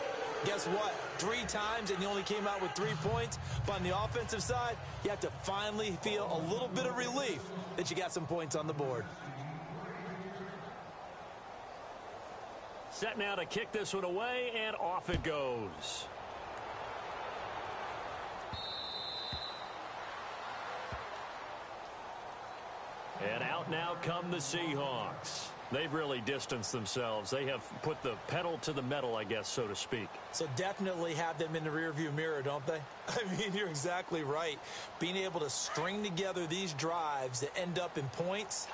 Guess what? 3 times and you only came out with 3 points. But on the offensive side, you have to finally feel a little bit of relief that you got some points on the board. Set now to kick this one away, and off it goes. And out now come the Seahawks. They've really distanced themselves. They have put the pedal to the metal, I guess, so to speak. So definitely have them in the rearview mirror, don't they? I mean, you're exactly right. Being able to string together these drives that end up in points,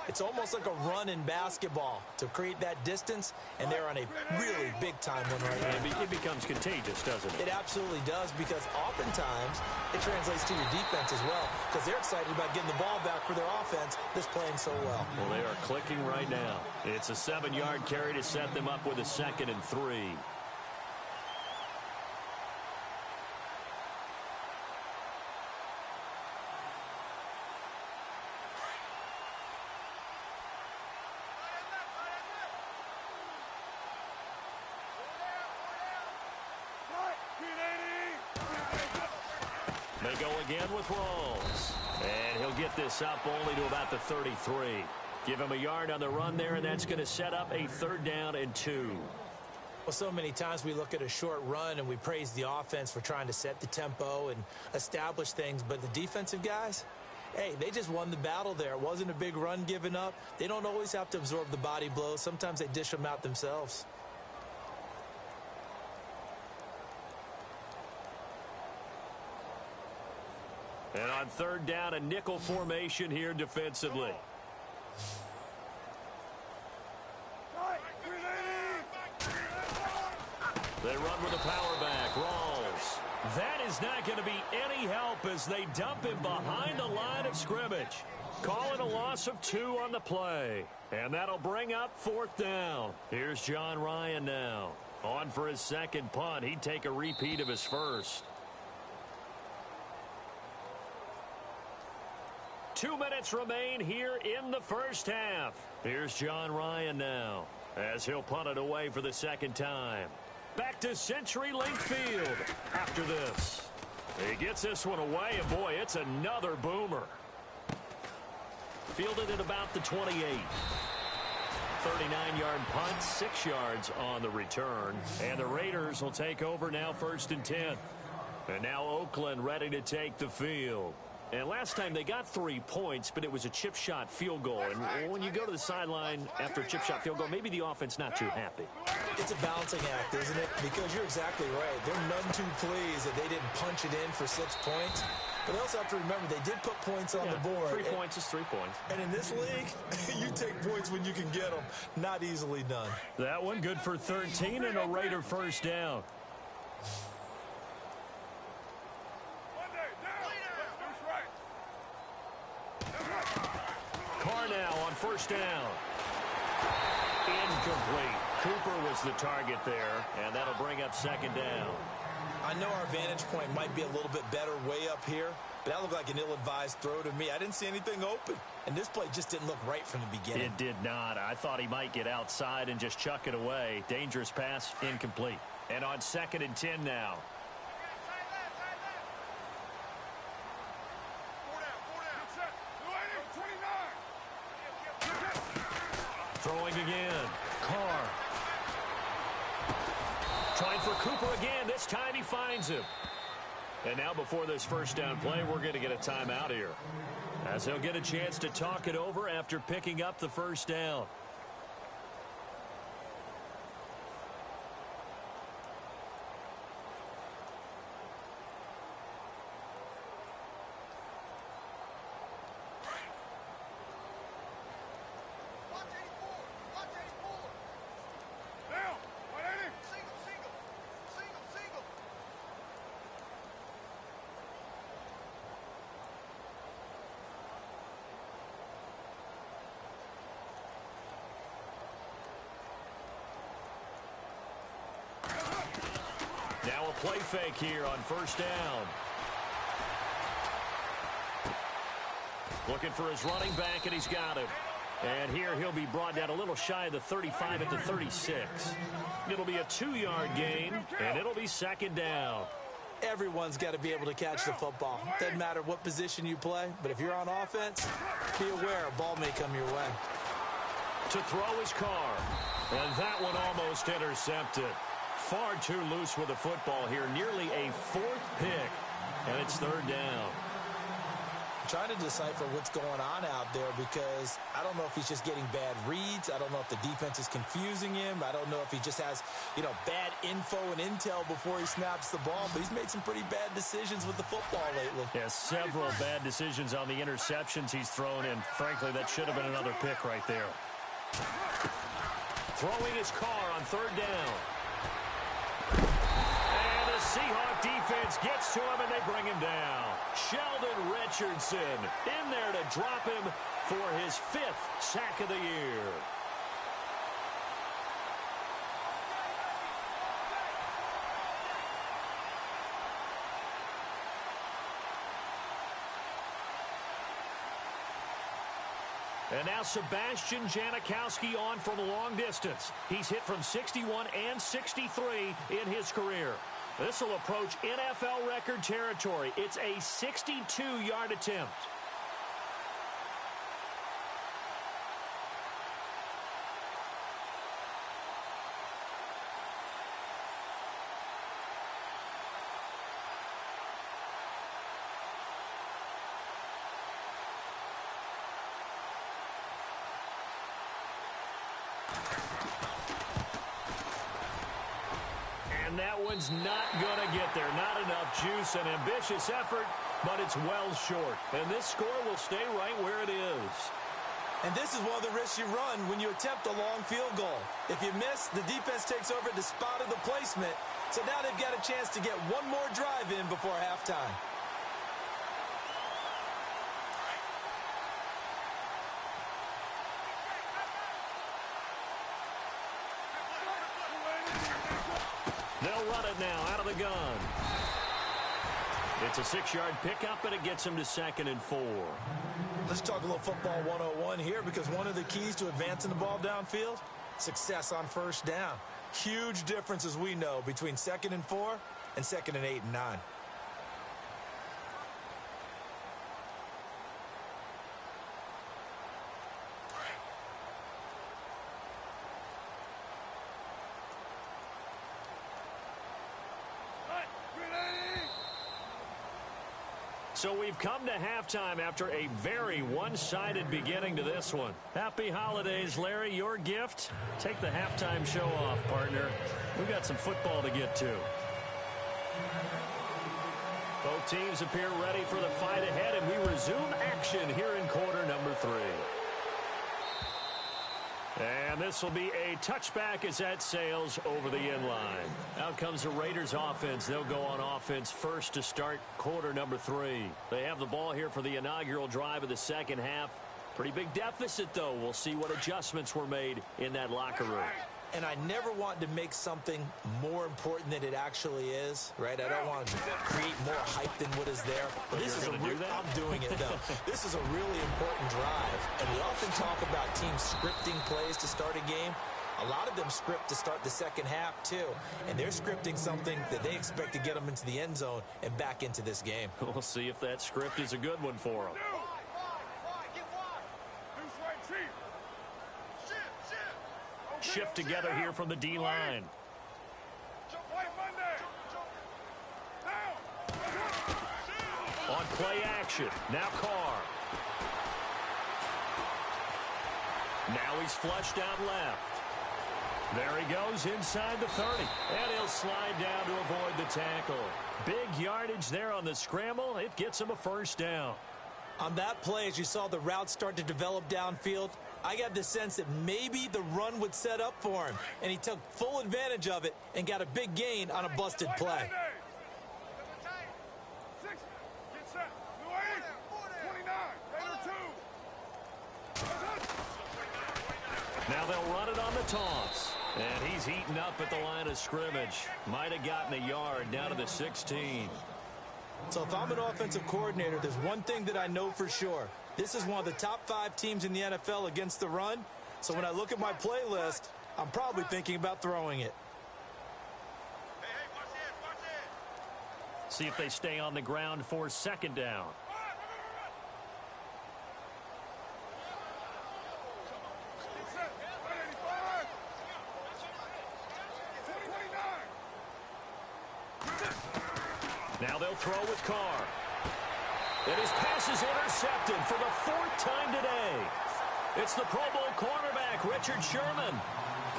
it's almost like a run in basketball to create that distance, and they're on a really big-time one right now. It becomes contagious, doesn't it? It absolutely does, because oftentimes it translates to your defense as well, because they're excited about getting the ball back for their offense that's playing so well. Well, they are clicking right now. It's a 7-yard carry to set them up with a 2nd and 3. They go again with Rawls. And he'll get this up only to about the 33. Give him a yard on the run there, and that's going to set up a 3rd down and 2. Well, so many times we look at a short run and we praise the offense for trying to set the tempo and establish things, but the defensive guys, hey, they just won the battle there. It wasn't a big run given up. They don't always have to absorb the body blows. Sometimes they dish them out themselves. And on 3rd down, a nickel formation here defensively. They run with a power back. Rawls. That is not going to be any help as they dump him behind the line of scrimmage. Calling a loss of 2 on the play. And that'll bring up 4th down. Here's John Ryan now. On for his 2nd punt. He'd take a repeat of his first. 2 minutes remain here in the first half. Here's John Ryan now as he'll punt it away for the 2nd time. Back to CenturyLink Field after this. He gets this one away, and boy, it's another boomer. Fielded at about the 28. 39-yard punt, 6 yards on the return. And the Raiders will take over now 1st and 10. And now Oakland ready to take the field. And last time they got 3 points, but it was a chip shot field goal. And when you go to the sideline after a chip shot field goal, maybe the offense not too happy. It's a balancing act, isn't it? Because you're exactly right. They're none too pleased that they didn't punch it in for 6 points. But they also have to remember they did put points on the board. 3 points is 3 points. And in this league, you take points when you can get them. Not easily done. That one good for 13 and a Raider first down. Carr now on first down. Incomplete. Cooper was the target there, and that'll bring up second down. I know our vantage point might be a little bit better way up here, but that looked like an ill-advised throw to me. I didn't see anything open, and this play just didn't look right from the beginning. It did not. I thought he might get outside and just chuck it away. Dangerous pass, incomplete. And on 2nd and 10 now. Throwing again. Carr. Trying for Cooper again. This time he finds him. And now before this first down play, we're going to get a timeout here, as he'll get a chance to talk it over after picking up the first down. Now a play fake here on first down. Looking for his running back, and he's got him. And here he'll be brought down a little shy of the 35 at the 36. It'll be a 2-yard gain, and it'll be second down. Everyone's got to be able to catch the football. Doesn't matter what position you play, but if you're on offense, be aware a ball may come your way. To throw his Carr, and that one almost intercepted. Far too loose with the football here. Nearly a 4th pick. And it's third down. I'm trying to decipher what's going on out there, because I don't know if he's just getting bad reads. I don't know if the defense is confusing him. I don't know if he just has, bad info and intel before he snaps the ball. But he's made some pretty bad decisions with the football lately. Yeah, several bad decisions on the interceptions he's thrown in. Frankly, that should have been another pick right there. Throwing his Carr on third down. And the Seahawk defense gets to him, and they bring him down. Sheldon Richardson in there to drop him for his 5th sack of the year. And now Sebastian Janikowski on from a long distance. He's hit from 61 and 63 in his career. This will approach NFL record territory. It's a 62-yard attempt. And that one's not going to get there. Not enough juice. An ambitious effort, but it's well short. And this score will stay right where it is. And this is one of the risks you run when you attempt a long field goal. If you miss, the defense takes over the spot of the placement. So now they've got a chance to get one more drive in before halftime. They'll run it now out of the gun. It's a 6-yard pickup, and it gets him to 2nd and 4. Let's talk a little football 101 here, because one of the keys to advancing the ball downfield, success on first down. Huge difference, as we know, between 2nd and 4 and 2nd and 8 and 9. So we've come to halftime after a very one-sided beginning to this one. Happy holidays, Larry. Your gift? Take the halftime show off, partner. We've got some football to get to. Both teams appear ready for the fight ahead, and we resume action here in quarter number 3. And this will be a touchback as that sails over the end line. Out comes the Raiders offense. They'll go on offense first to start quarter number 3. They have the ball here for the inaugural drive of the second half. Pretty big deficit, though. We'll see what adjustments were made in that locker room. And I never want to make something more important than it actually is, right? I don't want to create more hype than what is there. But this is I'm doing it, though. This is a really important drive. And we often talk about teams scripting plays to start a game. A lot of them script to start the second half, too. And they're scripting something that they expect to get them into the end zone and back into this game. We'll see if that script is a good one for them. Shift together here from the D-line. On play action. Now Carr. Now he's flushed out left. There he goes inside the 30. And he'll slide down to avoid the tackle. Big yardage there on the scramble. It gets him a first down. On that play, as you saw the route start to develop downfield, I got the sense that maybe the run would set up for him, and he took full advantage of it and got a big gain on a busted play. Now they'll run it on the toss. And he's heating up at the line of scrimmage. Might have gotten a yard down to the 16. So if I'm an offensive coordinator, there's one thing that I know for sure. This is one of the top 5 teams in the NFL against the run. So when I look at my playlist, I'm probably thinking about throwing it. See if they stay on the ground for second down. Now they'll throw with Carr. And his pass is intercepted for the 4th time today. It's the Pro Bowl cornerback, Richard Sherman.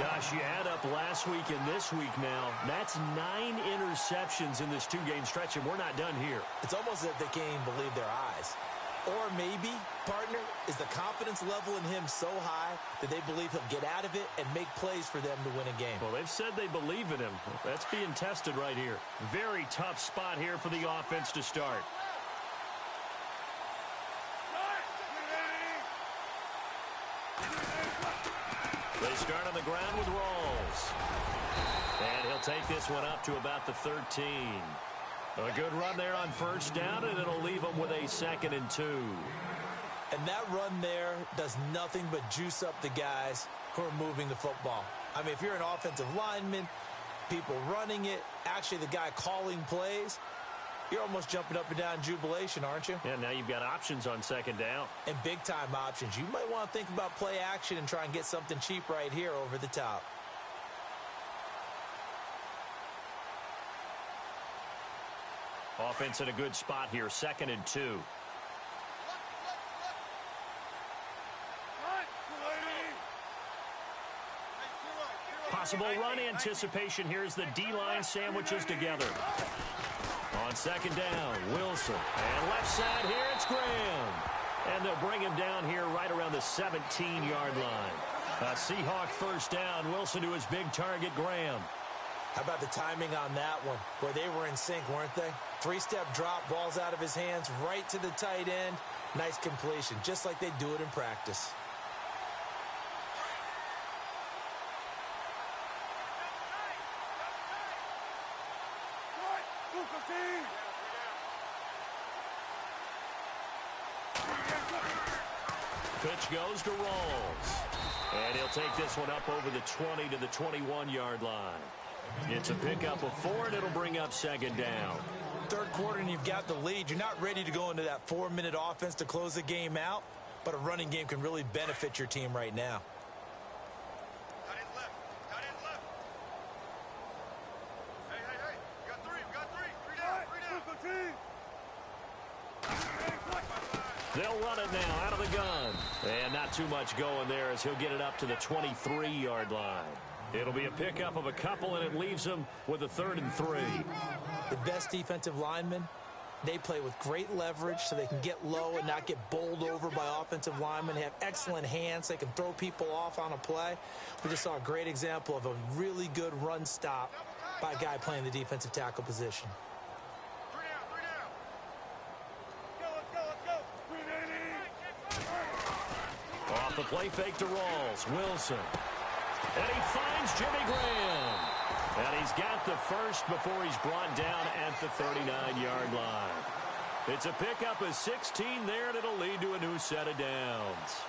Gosh, you add up last week and this week now. That's 9 interceptions in this 2-game stretch, and we're not done here. It's almost as if they can't even believe their eyes. Or maybe, partner, is the confidence level in him so high that they believe he'll get out of it and make plays for them to win a game. Well, they've said they believe in him. That's being tested right here. Very tough spot here for the offense to start. They start on the ground with Rawls. And he'll take this one up to about the 13. A good run there on first down, and it'll leave them with a 2nd and 2. And that run there does nothing but juice up the guys who are moving the football. I mean, if you're an offensive lineman, people running it, actually the guy calling plays, you're almost jumping up and down in jubilation, aren't you? Yeah, now you've got options on second down. And big-time options. You might want to think about play action and try and get something cheap right here over the top. Offense in a good spot here, 2nd and 2. Possible run anticipation here as the D-line sandwiches together. On second down, Wilson. And left side here, it's Graham. And they'll bring him down here right around the 17-yard line. A Seahawk first down. Wilson to his big target, Graham. How about the timing on that one? Where they were in sync, weren't they? 3-step drop, balls out of his hands, right to the tight end. Nice completion, just like they do it in practice. Pitch goes to Rawls. And he'll take this one up over the 20 to the 21-yard line. It's a pickup of 4, and it'll bring up second down. Third quarter, and you've got the lead. You're not ready to go into that 4-minute offense to close the game out, but a running game can really benefit your team right now. Got in left. Got in left. Hey, hey, hey. We got 3. We got 3. 3 down. 3 down. They'll run it now out of the gun. And not too much going there as he'll get it up to the 23-yard line. It'll be a pickup of a couple, and it leaves him with a 3rd and 3. The best defensive linemen They play with great leverage so they can get low and not get bowled over by offensive linemen. They have excellent hands. They can throw people off on a play. We just saw a great example of a really good run stop by a guy playing the defensive tackle position. Off the play fake to Rawls. Wilson. And he finds Jimmy Graham. And he's got the first before he's brought down at the 39-yard line. It's a pickup of 16 there, and it'll lead to a new set of downs.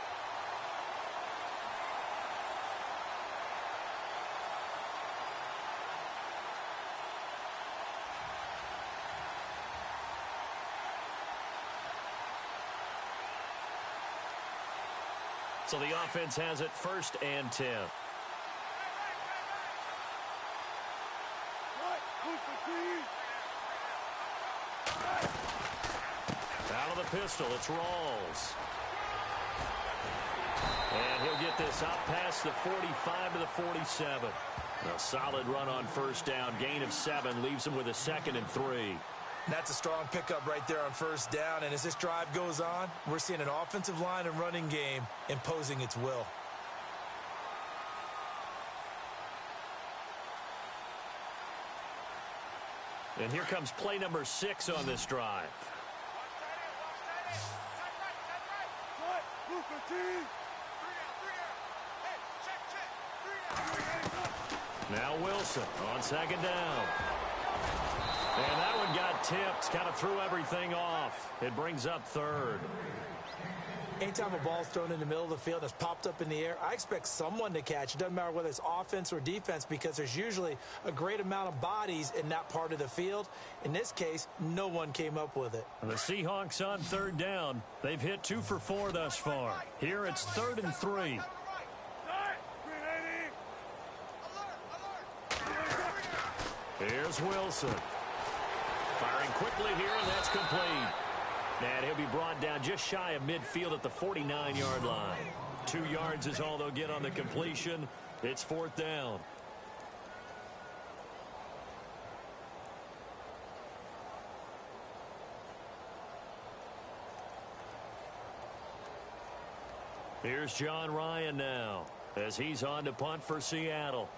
So the offense has it 1st and 10. Out of the pistol, it's Rawls. And he'll get this out past the 45 to the 47. A solid run on 1st down. Gain of 7 leaves him with a 2nd and 3. That's a strong pickup right there on 1st down. And as this drive goes on, we're seeing an offensive line and running game imposing its will. And here comes play number 6 on this drive. Now Wilson on 2nd down. And that one got tipped, kind of threw everything off. It brings up 3rd. Anytime a ball's thrown in the middle of the field and it's popped up in the air, I expect someone to catch. It doesn't matter whether it's offense or defense because there's usually a great amount of bodies in that part of the field. In this case, no one came up with it. And the Seahawks on 3rd down. They've hit 2 for 4 thus far. Here it's 3rd and 3. Here's Wilson. Firing quickly here, and that's complete. And he'll be brought down just shy of midfield at the 49-yard line. 2 yards is all they'll get on the completion. It's 4th down. Here's John Ryan now as he's on to punt for Seattle.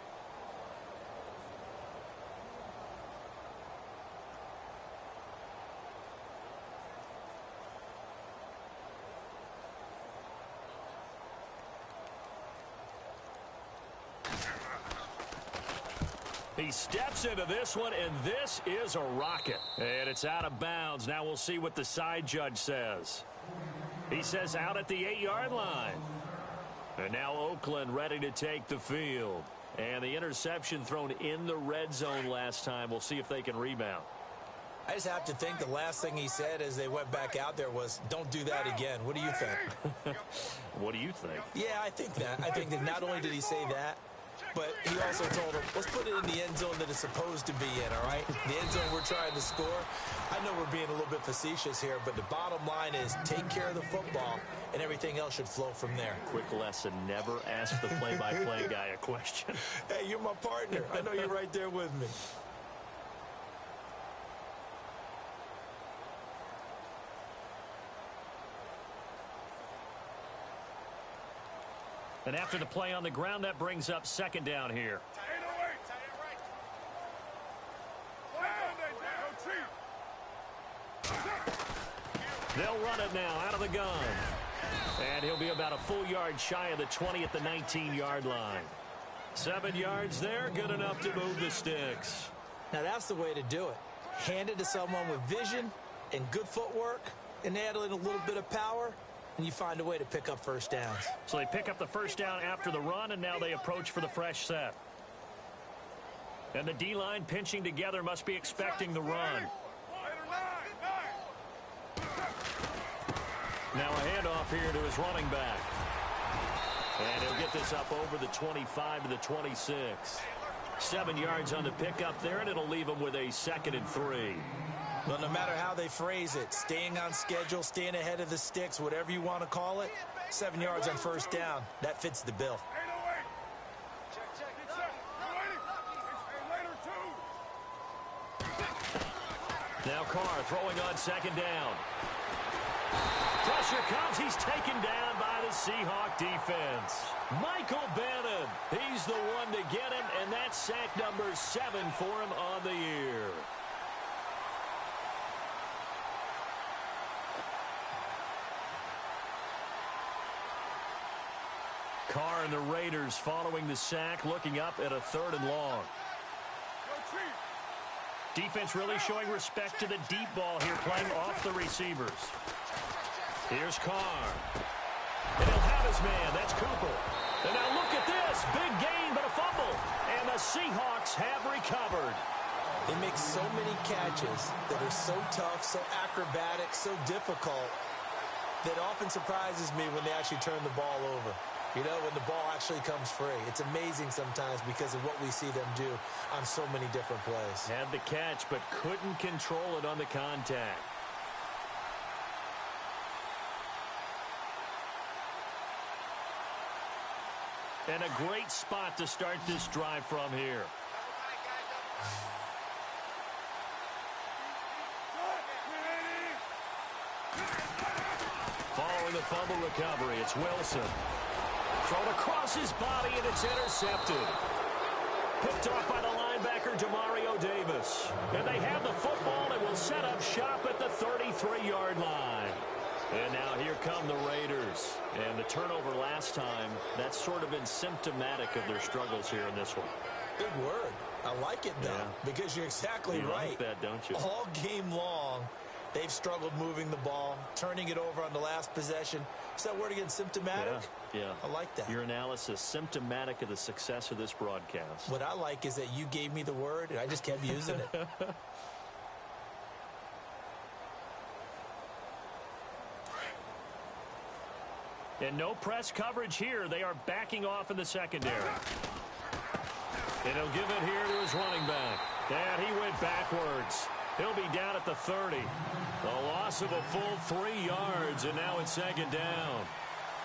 He steps into this one, and this is a rocket. And it's out of bounds. Now we'll see what the side judge says. He says out at the 8-yard line. And now Oakland ready to take the field. And the interception thrown in the red zone last time. We'll see if they can rebound. I just have to think the last thing he said as they went back out there was, don't do that again. What do you think? What do you think? Yeah, I think that. I think that not only did he say that, but he also told him, let's put it in the end zone that it's supposed to be in, all right? The end zone we're trying to score. I know we're being a little bit facetious here, but the bottom line is take care of the football, and everything else should flow from there. Quick lesson, never ask the play-by-play guy a question. Hey, you're my partner. I know you're right there with me. And after the play on the ground, that brings up 2nd down here. They'll run it now out of the gun. And he'll be about a full yard shy of the 20 at the 19-yard line. 7 yards there, good enough to move the sticks. Now that's the way to do it. Hand it to someone with vision and good footwork, and add in a little bit of power, and you find a way to pick up 1st downs. So they pick up the 1st down after the run, and now they approach for the fresh set. And the D-line pinching together must be expecting the run. Now a handoff here to his running back. And he'll get this up over the 25 to the 26. 7 yards on the pickup there, and it'll leave him with a 2nd and 3. Well, no matter how they phrase it, staying on schedule, staying ahead of the sticks, whatever you want to call it, 7 yards on 1st down, that fits the bill. Now Carr throwing on second down. Pressure comes. He's taken down by the Seahawk defense. Michael Bannon, he's the one to get him, and that's sack number 7 for him on the year. Carr and the Raiders following the sack, looking up at a 3rd and long. Defense really showing respect to the deep ball here, playing off the receivers. Here's Carr. And he'll have his man. That's Cooper. And now look at this. Big gain, but a fumble. And the Seahawks have recovered. They make so many catches that are so tough, so acrobatic, so difficult, that often surprises me when they actually turn the ball over. You know, when the ball actually comes free. It's amazing sometimes because of what we see them do on so many different plays. Had the catch, but couldn't control it on the contact. And a great spot to start this drive from here. Following the fumble recovery, it's Wilson. Thrown across his body, and it's intercepted. Picked off by the linebacker, Demario Davis. And they have the football and will set up shop at the 33-yard line. And now here come the Raiders. And the turnover last time, that's sort of been symptomatic of their struggles here in this one. Big word. I like it, though, because you're exactly right. You like that, don't you? All game long, they've struggled moving the ball, turning it over on the last possession. Is that word again, symptomatic? Yeah. I like that. Your analysis, symptomatic of the success of this broadcast. What I like is that you gave me the word, and I just kept using it. And no press coverage here. They are backing off in the secondary. And he'll give it here to his running back. And he went backwards. He'll be down at the 30. A loss of a full 3 yards, and now it's second down.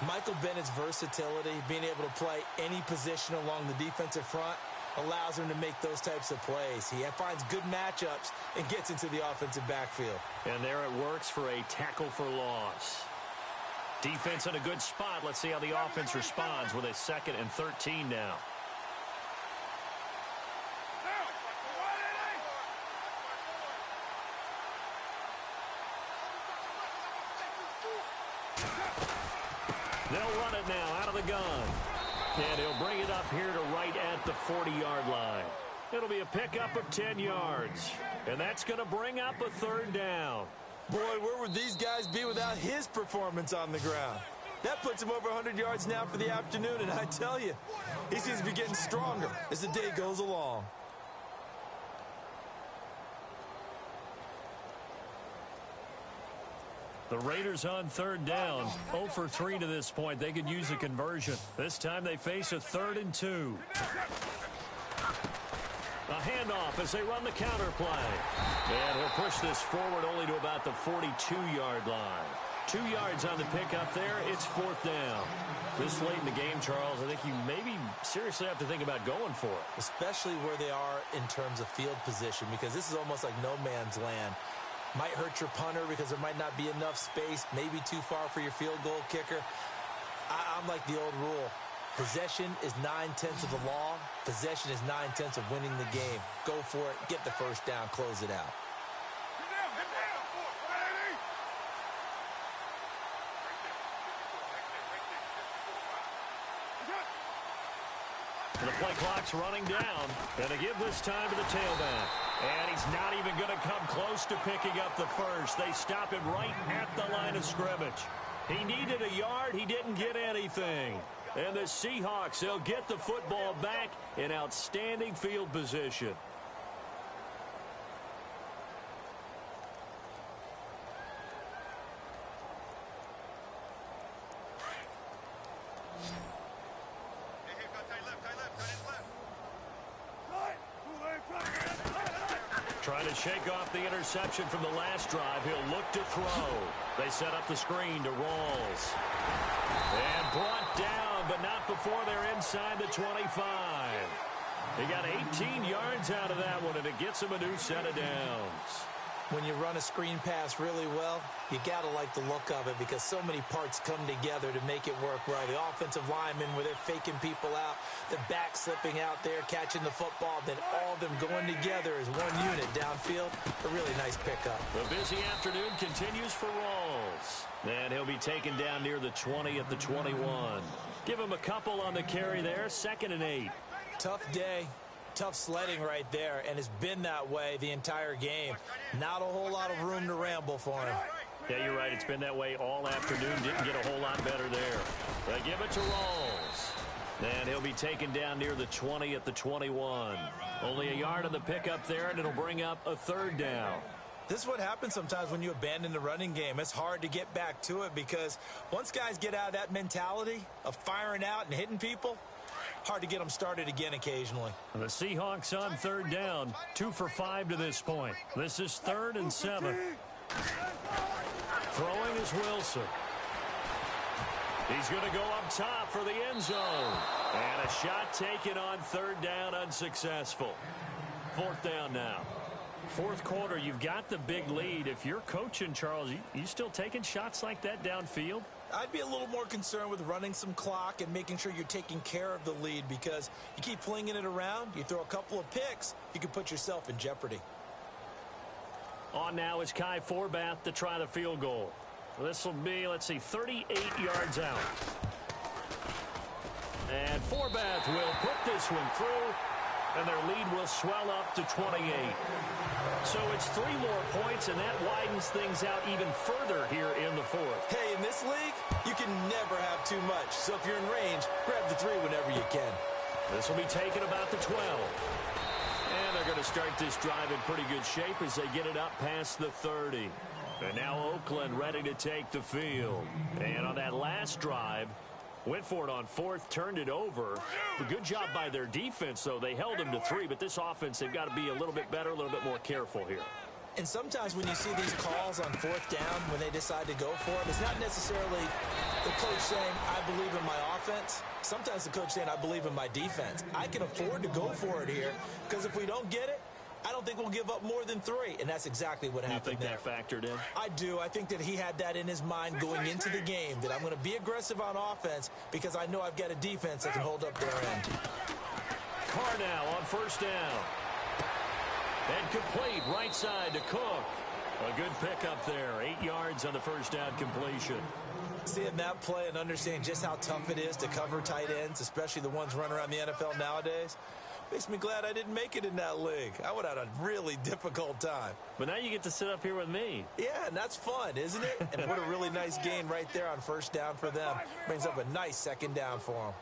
Michael Bennett's versatility, being able to play any position along the defensive front, allows him to make those types of plays. He finds good matchups and gets into the offensive backfield. And there it works for a tackle for loss. Defense in a good spot. Let's see how the offense responds with a 2nd and 13 now. They'll run it now out of the gun. And he'll bring it up here to right at the 40-yard line. It'll be a pickup of 10 yards. And that's going to bring up a 3rd down. Boy, where would these guys be without his performance on the ground? That puts him over 100 yards now for the afternoon, and I tell you, he seems to be getting stronger as the day goes along. The Raiders on 3rd down, 0 for 3 to this point. They could use a conversion. This time they face a 3rd and 2. A handoff as they run the counter play. And he'll push this forward only to about the 42-yard line. 2 yards on the pickup there. It's 4th down. This late in the game, Charles, I think you maybe seriously have to think about going for it. Especially where they are in terms of field position, because this is almost like no man's land. Might hurt your punter because there might not be enough space, maybe too far for your field goal kicker. I'm like the old rule. Possession is 9/10 of the law. Possession is 9/10 of winning the game. Go for it. Get the first down. Close it out. The play clock's running down. And they give this time to the tailback. And he's not even going to come close to picking up the first. They stop him right at the line of scrimmage. He needed a yard. He didn't get anything. And the Seahawks, they'll get the football back in outstanding field position. Trying to shake off the interception from the last drive. He'll look to throw. They set up the screen to Rawls. And brought down, but not before they're inside the 25. He got 18 yards out of that one, and it gets him a new set of downs. When you run a screen pass really well, you got to like the look of it because so many parts come together to make it work well. The offensive linemen, where they're faking people out, the back slipping out there, catching the football, then all of them going together as one unit downfield. A really nice pickup. The busy afternoon continues for Rawls. And he'll be taken down near the 20 at the 21. Give him a couple on the carry there, 2nd and 8. Tough day. Tough sledding right there, and it's been that way the entire game. Not a whole lot of room to ramble for him. Yeah, you're right. It's been that way all afternoon. Didn't get a whole lot better there. They give it to Rawls. And he'll be taken down near the 20 at the 21. Only a yard on the pickup there, and it'll bring up a 3rd down. This is what happens sometimes when you abandon the running game. It's hard to get back to it because once guys get out of that mentality of firing out and hitting people, hard to get them started again occasionally. The Seahawks on 3rd down, 2 for 5 to this point. This is 3rd and 7. Throwing is Wilson. He's going to go up top for the end zone. And a shot taken on 3rd down, unsuccessful. 4th down now. 4th quarter, you've got the big lead. If you're coaching, Charles, you still taking shots like that downfield? I'd be a little more concerned with running some clock and making sure you're taking care of the lead because you keep flinging it around, you throw a couple of picks, you can put yourself in jeopardy. On now is Kai Forbath to try the field goal. This will be, 38 yards out. And Forbath will put this one through, and their lead will swell up to 28. So it's 3 more points, and that widens things out even further here in the 4th. Hey, in this league, you can never have too much. So if you're in range, grab the 3 whenever you can. This will be taken about the 12. And they're going to start this drive in pretty good shape as they get it up past the 30. And now Oakland ready to take the field. And on that last drive, went for it on 4th, turned it over. A good job by their defense, though. They held them to 3, but this offense, they've got to be a little bit better, a little bit more careful here. And sometimes when you see these calls on 4th down, when they decide to go for it, it's not necessarily the coach saying, I believe in my offense. Sometimes the coach saying, I believe in my defense. I can afford to go for it here because if we don't get it, I don't think we'll give up more than 3, and that's exactly what happened there. You think that factored in? I do. I think that he had that in his mind going into the game, that I'm going to be aggressive on offense because I know I've got a defense that can hold up their end. Carr now on 1st down. And complete right side to Cook. A good pickup there. 8 yards on the 1st down completion. Seeing that play and understanding just how tough it is to cover tight ends, especially the ones running around the NFL nowadays, makes me glad I didn't make it in that league. I would have had a really difficult time. But now you get to sit up here with me. Yeah, and that's fun, isn't it? And what a really nice gain right there on 1st down for them. Brings up a nice 2nd down for them.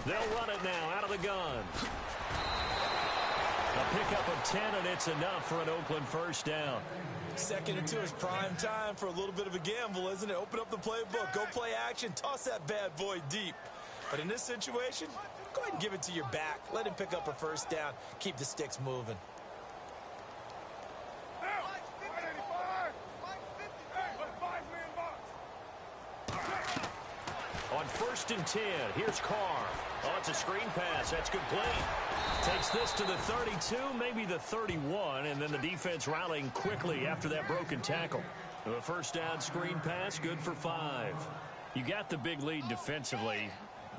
They'll run it now out of the gun. A pickup of 10, and it's enough for an Oakland 1st down. 2nd and 2 is prime time for a little bit of a gamble, isn't it? Open up the playbook, go play action, toss that bad boy deep. But in this situation, go ahead and give it to your back. Let him pick up a 1st down. Keep the sticks moving. On 1st and 10, here's Carr. Oh, it's a screen pass. That's complete. Takes this to the 32, maybe the 31, and then the defense rallying quickly after that broken tackle. The 1st down screen pass, good for 5. You got the big lead defensively,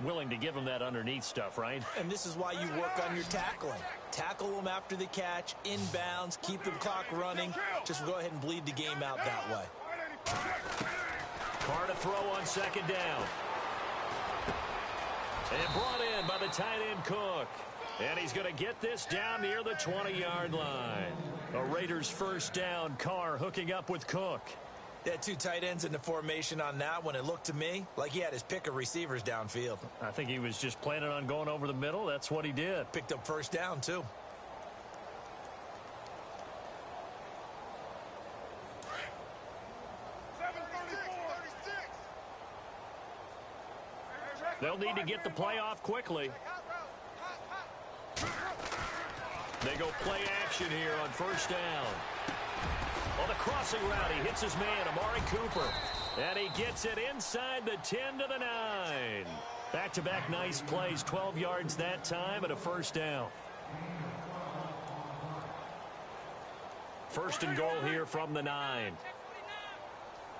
willing to give them that underneath stuff, right? And this is why you work on your tackling. Tackle them after the catch, inbounds, keep the clock running. Just go ahead and bleed the game out that way. Carr to throw on 2nd down. And brought in by the tight end Cook. And he's going to get this down near the 20-yard line. A Raiders 1st down. Carr hooking up with Cook. They had 2 tight ends in the formation on that one. It looked to me like he had his pick of receivers downfield. I think he was just planning on going over the middle. That's what he did. Picked up 1st down, too. They'll need to get the play off quickly. They go play action here on 1st down. On the crossing route, he hits his man, Amari Cooper. And he gets it inside the 10 to the 9. Back-to-back nice plays, 12 yards that time and a first down. First and goal here from the 9.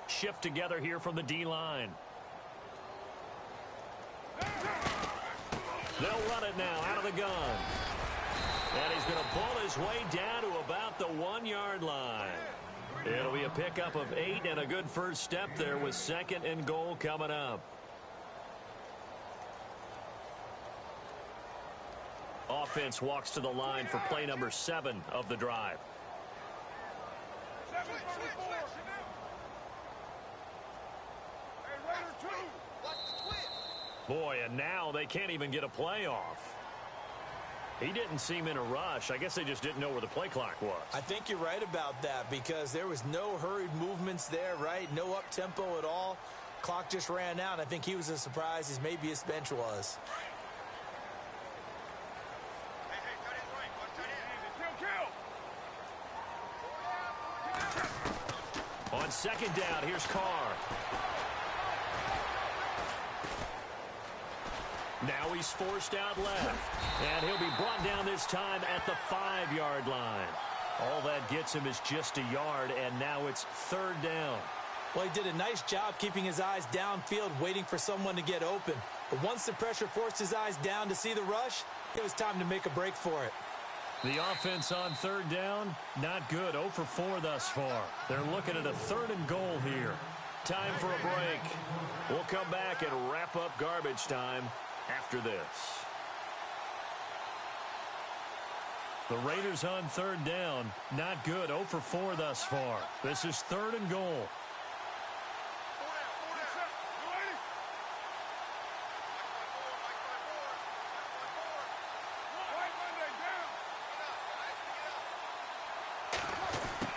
Shift together here from the D-line. They'll run it now out of the gun. And he's going to pull his way down to about the 1-yard line. It'll be a pickup of 8 and a good first step there with second and goal coming up. Offense walks to the line for play number 7 of the drive. Boy, and now they can't even get a play off. He didn't seem in a rush. I guess they just didn't know where the play clock was. I think you're right about that because there was no hurried movements there, right? No up-tempo at all. Clock just ran out. I think he was as surprised as maybe his bench was. On second down, here's Carr. Now he's forced out left. And he'll be brought down this time at the 5-yard line. All that gets him is just a yard, and now it's third down. Well, he did a nice job keeping his eyes downfield, waiting for someone to get open. But once the pressure forced his eyes down to see the rush, it was time to make a break for it. The offense on third down, not good. 0 for 4 thus far. They're looking at a third and goal here. Time for a break. We'll come back and wrap up garbage time after this. The Raiders on third down, not good. 0 for 4 thus far. This is third and goal.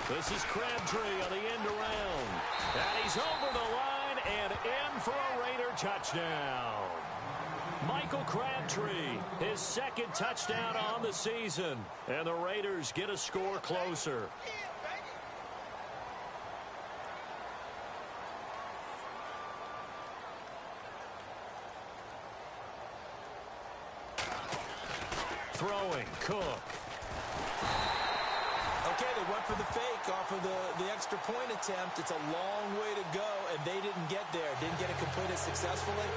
This is Crabtree on the end around. And he's over the line and in for a Raider touchdown. Michael Crabtree, his second touchdown on the season. And the Raiders get a score closer. Throwing, Cook. Okay, they went for the fake off of the extra point attempt. It's a long way to go, and they didn't get there. Didn't get it completed successfully.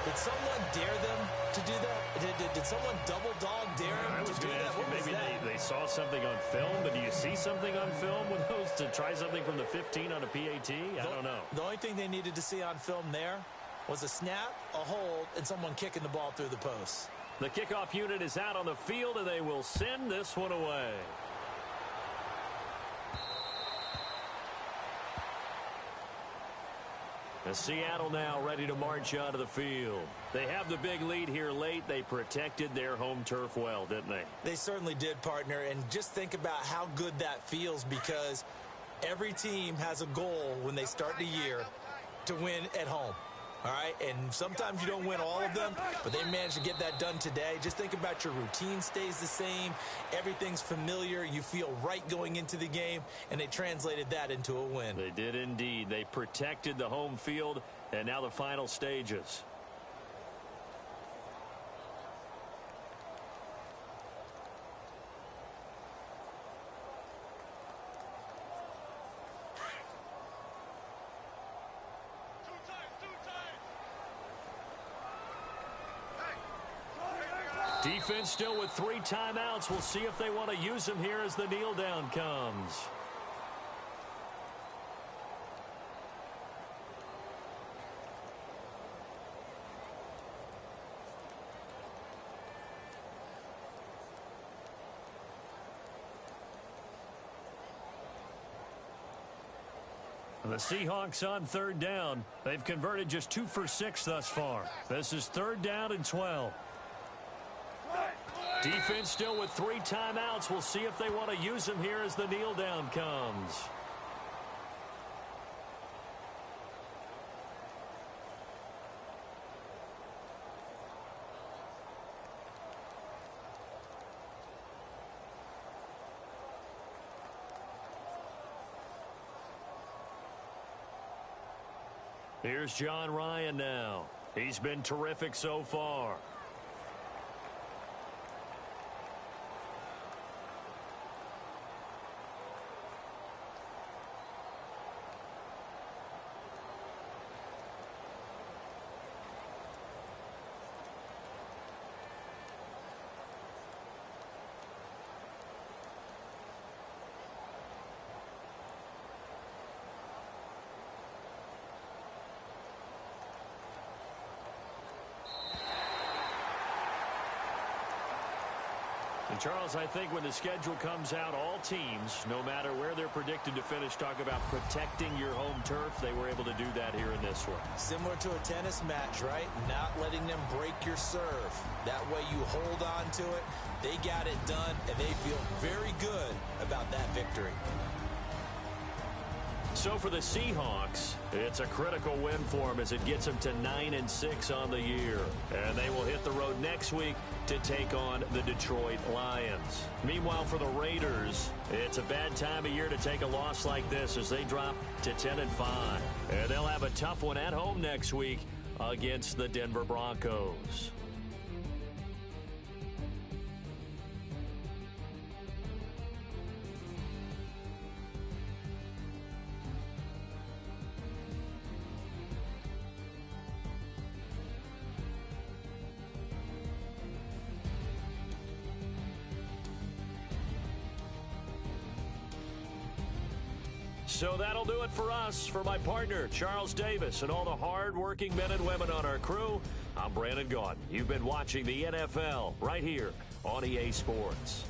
Did someone dare them to do that? Did someone double dog dare them to do that? Maybe they saw something on film, but do you see something on film with those to try something from the 15 on a PAT? I don't know. The only thing they needed to see on film there was a snap, a hold, and someone kicking the ball through the post. The kickoff unit is out on the field, and they will send this one away. And Seattle now ready to march onto the field. They have the big lead here late. They protected their home turf well, didn't they? They certainly did, partner. And just think about how good that feels because every team has a goal when they start the year to win at home. All right, and sometimes you don't win all of them, but they managed to get that done today. Just think about your routine stays the same. Everything's familiar. You feel right going into the game, and they translated that into a win. They did indeed. They protected the home field, and now the final stages. Defense still with 3 timeouts. We'll see if they want to use them here as the kneel down comes. The Seahawks on third down. They've converted just 2 for 6 thus far. This is third down and 12. Defense still with 3 timeouts. We'll see if they want to use them here as the kneel down comes. Here's John Ryan now. He's been terrific so far. And Charles, I think when the schedule comes out, all teams, no matter where they're predicted to finish, talk about protecting your home turf. They were able to do that here in this one. Similar to a tennis match, right? Not letting them break your serve. That way you hold on to it. They got it done, and they feel very good about that victory. So for the Seahawks, it's a critical win for them as it gets them to 9-6 on the year. And they will hit the road next week to take on the Detroit Lions. Meanwhile, for the Raiders, it's a bad time of year to take a loss like this as they drop to 10-5. And they'll have a tough one at home next week against the Denver Broncos. So that'll do it for us. For my partner, Charles Davis, and all the hard-working men and women on our crew, I'm Brandon Gaudin. You've been watching the NFL right here on EA Sports.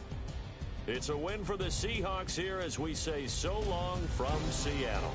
It's a win for the Seahawks here as we say so long from Seattle.